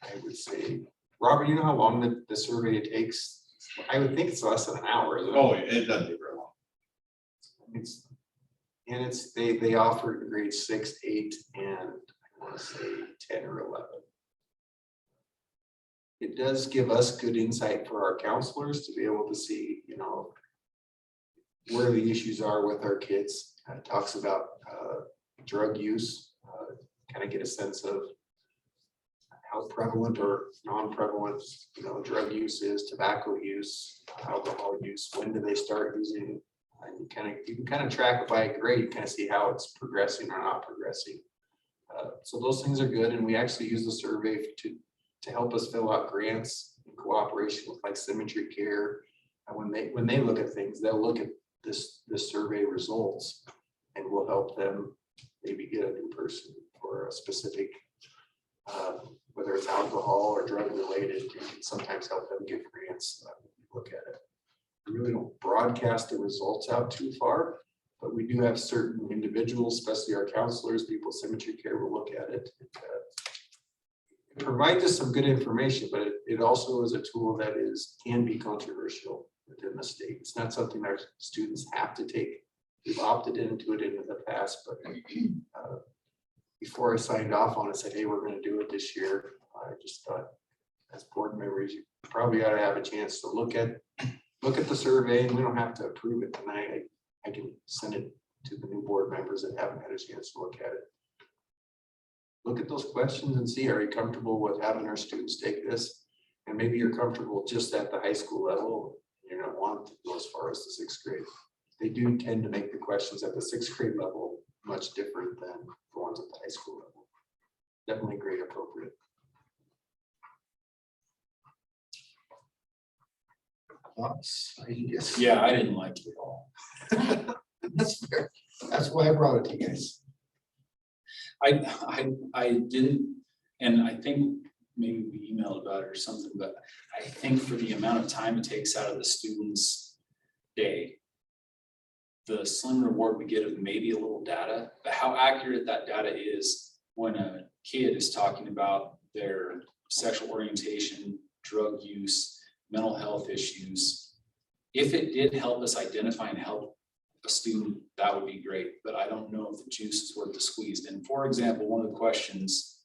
I would say, Robert, you know how long the survey takes? I would think it's less than an hour. Isn't it? Oh, it doesn't take very long. They offer grades 6, 8, and I want to say 10 or 11. It does give us good insight for our counselors to be able to see, you know, where the issues are with our kids. It talks about drug use, kind of get a sense of how prevalent or non-prevalent, you know, drug use is, tobacco use, alcohol use, when do they start using. And you can kind of track it by grade, kind of see how it's progressing or not progressing. So those things are good, and we actually use the survey to help us fill out grants in cooperation with like Symmetry Care. And when they look at things, they'll look at this survey results, and we'll help them maybe get a new person for a specific, whether it's alcohol or drug related. We can sometimes help them get grants. Look at it. We really don't broadcast the results out too far, but we do have certain individuals, especially our counselors, people, Symmetry Care will look at it. it provides us some good information, but it also is a tool that can be controversial within the state. It's not something our students have to take. We've opted into it in the past, but before I signed off on it, said, hey, we're going to do it this year. I just thought, as board members, you probably ought to have a chance to look at the survey, and we don't have to approve it tonight. I can send it to the new board members that haven't had a chance to look at it. Look at those questions and see, are you comfortable with having our students take this? And maybe you're comfortable just at the high school level. You're not wanting to go as far as the 6th grade. They do tend to make the questions at the 6th grade level much different than the ones at the high school level. Definitely grade appropriate. Thoughts? Yes. Yeah, I didn't like it at all. That's fair. That's why I brought it to you guys. I didn't, and I think maybe we emailed about it or something, but I think for the amount of time it takes out of the student's day, the slim reward we get of maybe a little data, but how accurate that data is when a kid is talking about their sexual orientation, drug use, mental health issues. If it did help us identify and help a student, that would be great, but I don't know if the juice is worth the squeeze. And for example, one of the questions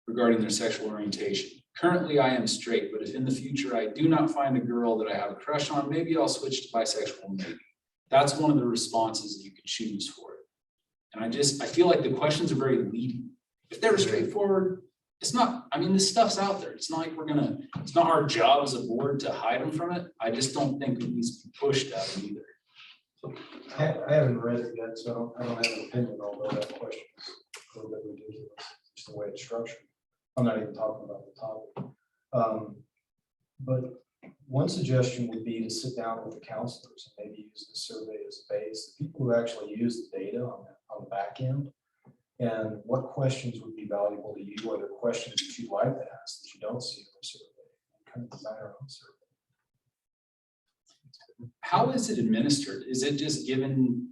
regarding their sexual orientation. Currently, I am straight, but if in the future I do not find a girl that I have a crush on, maybe I'll switch to bisexual, maybe. That's one of the responses that you can choose for it. And I feel like the questions are very leading. If they're straightforward, it's not, I mean, this stuff's out there. It's not like it's not our job as a board to hide them from it. I just don't think it needs to be pushed at them either. I haven't read it yet, so I don't have an opinion, although that question is a little bit ridiculous, just the way it's structured. I'm not even talking about the topic. But one suggestion would be to sit down with the counselors and maybe use the survey as a base, the people who actually use the data on the back end. And what questions would be valuable to you, what are questions that you'd like to ask that you don't see in the survey, kind of design our own survey. How is it administered? Is it just given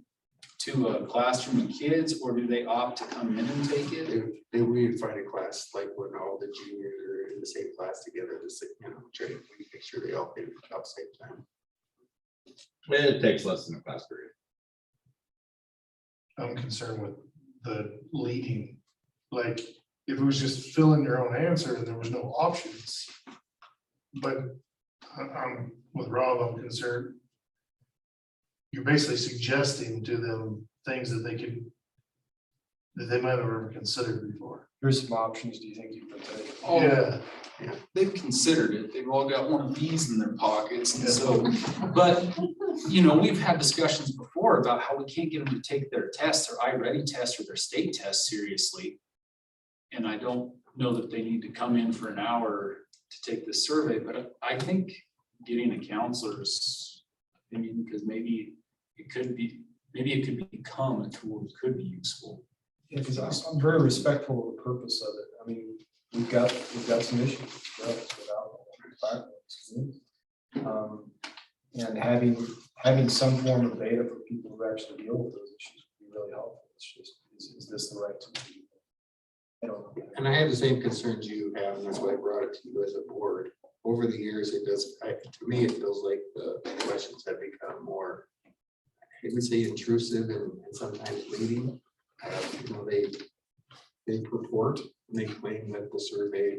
to a classroom of kids, or do they opt to come in and take it? They would find a class like when all the juniors are in the same class together to sit, train, we make sure they all pay about the same time. It takes less than a class period. I'm concerned with the leading, like, if it was just fill in your own answer and there was no options. But I'm with Rob, I'm concerned. You're basically suggesting to them things that they might have never considered before. Here's some options. Do you think you could take? Oh, Yeah. they've considered it. They've all got one of these in their pockets. And so, but, we've had discussions before about how we can't get them to take their tests, their iReady test or their state test seriously. And I don't know that they need to come in for an hour to take this survey, but I think getting a counselor's opinion, because maybe it could become a tool that could be useful. Yeah, because I'm very respectful of the purpose of it. I mean, we've got some issues with alcohol and having some form of data for people who actually deal with those issues would be really helpful. It's just, is this the right tool? I don't know. And I have the same concerns you have, and that's why I brought it to you as a board. Over the years, to me, it feels like the questions have become more, I would say, intrusive and sometimes leading. They purport, and they claim that the survey,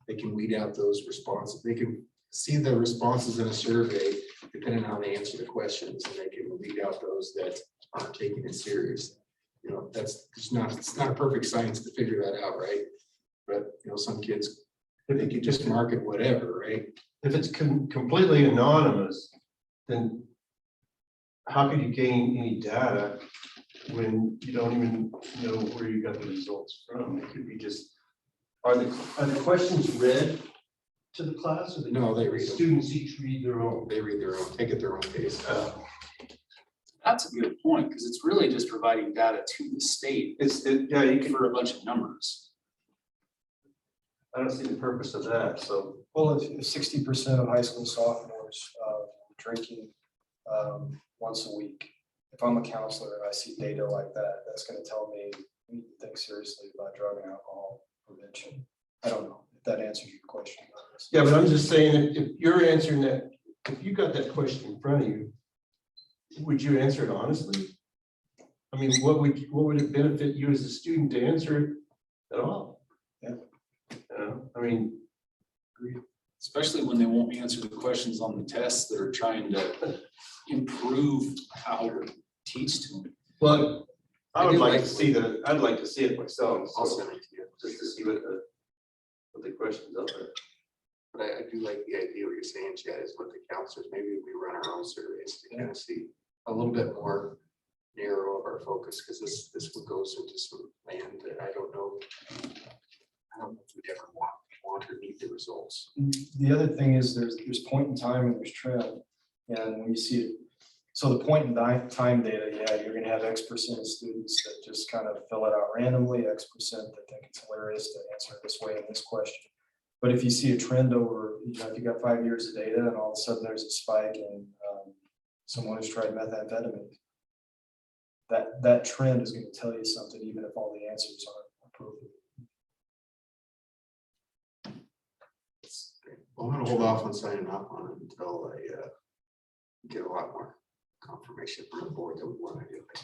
they can weed out those responses. They can see the responses in a survey, depending on how they answer the questions, and they can weed out those that aren't taking it serious. It's not a perfect science to figure that out, right? But some kids, I think you just mark it whatever, right? If it's completely anonymous, then how could you gain any data when you don't even know where you got the results from? It could be just, are the questions read to the class, or No, they read them. students each read their own? They read their own, take it their own pace. That's a good point, because it's really just providing data to the state Yeah, you can. for a bunch of numbers. I don't see the purpose of that, so. Well, if 60% of high school sophomores drinking once a week, if I'm a counselor and I see data like that, that's going to tell me we need to think seriously about drug and alcohol prevention. I don't know if that answers your question. Yeah, but I'm just saying, if you're answering that, if you got that question in front of you, would you answer it honestly? I mean, what would it benefit you as a student to answer it at all? Yeah. I mean, Especially when they won't answer the questions on the tests that are trying to improve how to teach to them. well, I would do like like- to see I'd like to see it myself, I'll so send it to you. just to see what the questions out there. But I do like the idea what you're saying, Chad, is what the counselors, maybe we run our own surveys to kind of see a little bit more narrow of our focus, because this one goes into some land that I don't know. I don't know if we'd ever want or need the results. The other thing is there's point in time and there's trend. And when you see it, so the point in time data, yeah, you're gonna have X% of students that just kind of fill it out randomly, X% that think it's hilarious to answer it this way in this question. But if you see a trend over, you know, if you got 5 years of data and all of a sudden there's a spike in someone who's tried methamphetamine, that trend is going to tell you something, even if all the answers aren't appropriate. Well, I'm gonna hold off on signing up on it until I get a lot more confirmation from the board that we want to do it.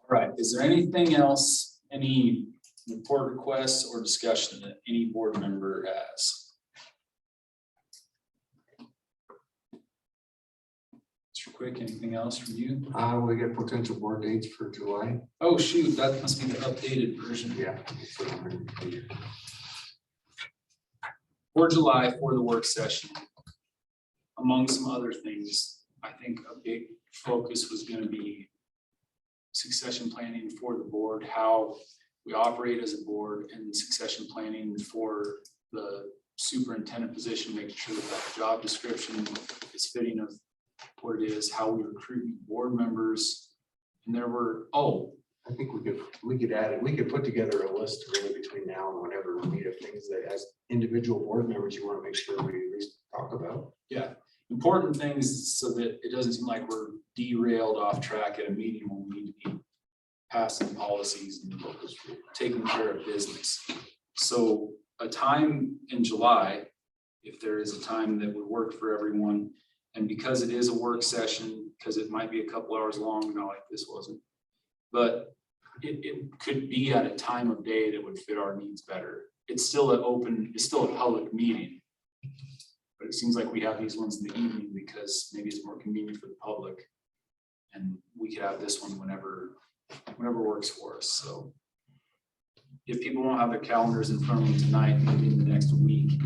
All right, is there anything else, any report requests or discussion that any board member has? Mr. Quick, anything else from you? We got potential board dates for July. Oh, shoot, that must be the updated version. Yeah. For July, for the work session. Among some other things, I think a big focus was going to be succession planning for the board, how we operate as a board, and succession planning for the superintendent position, making sure that that job description is fitting of what it is, how we recruit board members. And there were, I think we could add it. We could put together a list really between now and whenever we meet of things that as individual board members, you want to make sure we at least talk about. yeah, important things so that it doesn't seem like we're derailed off track at a meeting when we need to be passing policies and taking care of business. So a time in July, if there is a time that would work for everyone, and because it is a work session, because it might be a couple hours long, not like this wasn't, but it could be at a time of day that would fit our needs better. It's still a public meeting. But it seems like we have these ones in the evening because maybe it's more convenient for the public. And we could have this one whenever works for us. So if people don't have their calendars in front of them tonight, maybe in the next week,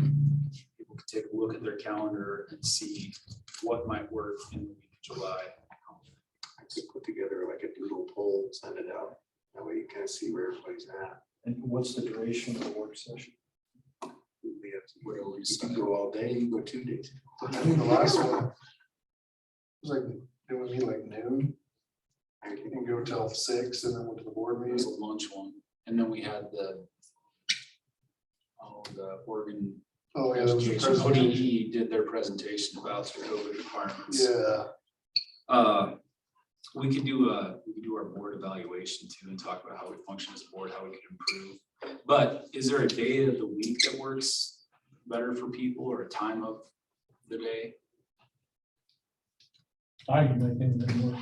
people could take a look at their calendar and see what might work in the week of July. I could put together like a doodle poll, send it out. That way you kind of see where everybody's at. And what's the duration of the work session? We have to, whatever, you can go all day, you can go 2 days. I think the last one was like, it would be like noon. You can go till 6 and then went to the board It was meeting. a lunch one. And then we had the Oregon Oh, yeah, there was a Education, presentation. ODE did their presentation about the COVID requirements. Yeah, We could do our board evaluation too and talk about how we function as a board, how we can improve. But is there a day of the week that works better for people or a time of the day? I can make anything work.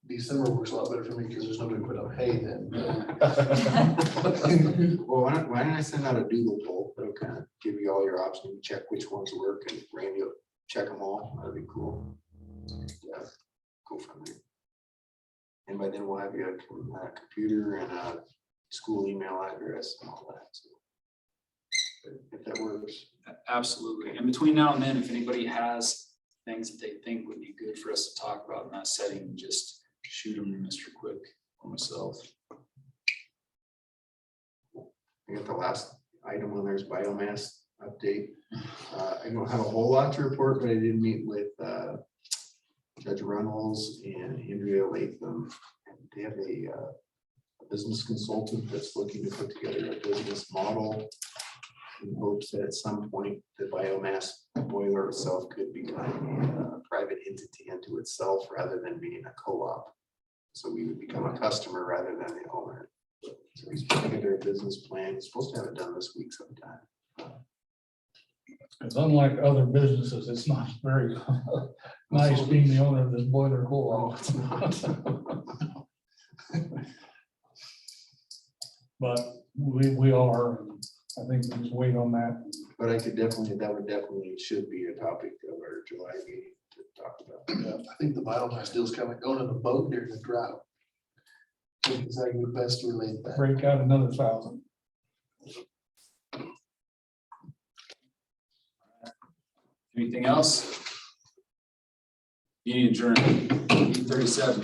December works a lot better for me because there's nobody to put up hay then. Well, why don't I send out a doodle poll? That'll kind of give you all your options, check which ones work, and Randy will check them all. That'd be cool. Yeah, go from there. And by then we'll have you a computer and a school email address and all that. So if that works. Absolutely. And between now and then, if anybody has things that they think would be good for us to talk about in that setting, just shoot them to Mr. Quick or myself. I got the last item on there's biomass update. I don't have a whole lot to report, but I did meet with Judge Reynolds and Andrea Latham. And they have a business consultant that's looking to put together a business model in hopes that at some point the biomass boiler itself could become a private private entity unto itself rather than being a co-op. So we would become a customer rather than the owner. So he's putting together a business plan. He's supposed to have it done this week sometime. Because unlike other businesses, it's not very nice being the owner of this boiler hole. But we are, and I think we just wait on that. But I could definitely, that would definitely should be a topic of our July meeting to talk about. I think the biomass deal is kind of going on a boat during the drought. Is that the best to relate that? Break out another 1,000. Anything else? Meeting adjourned, 8:37.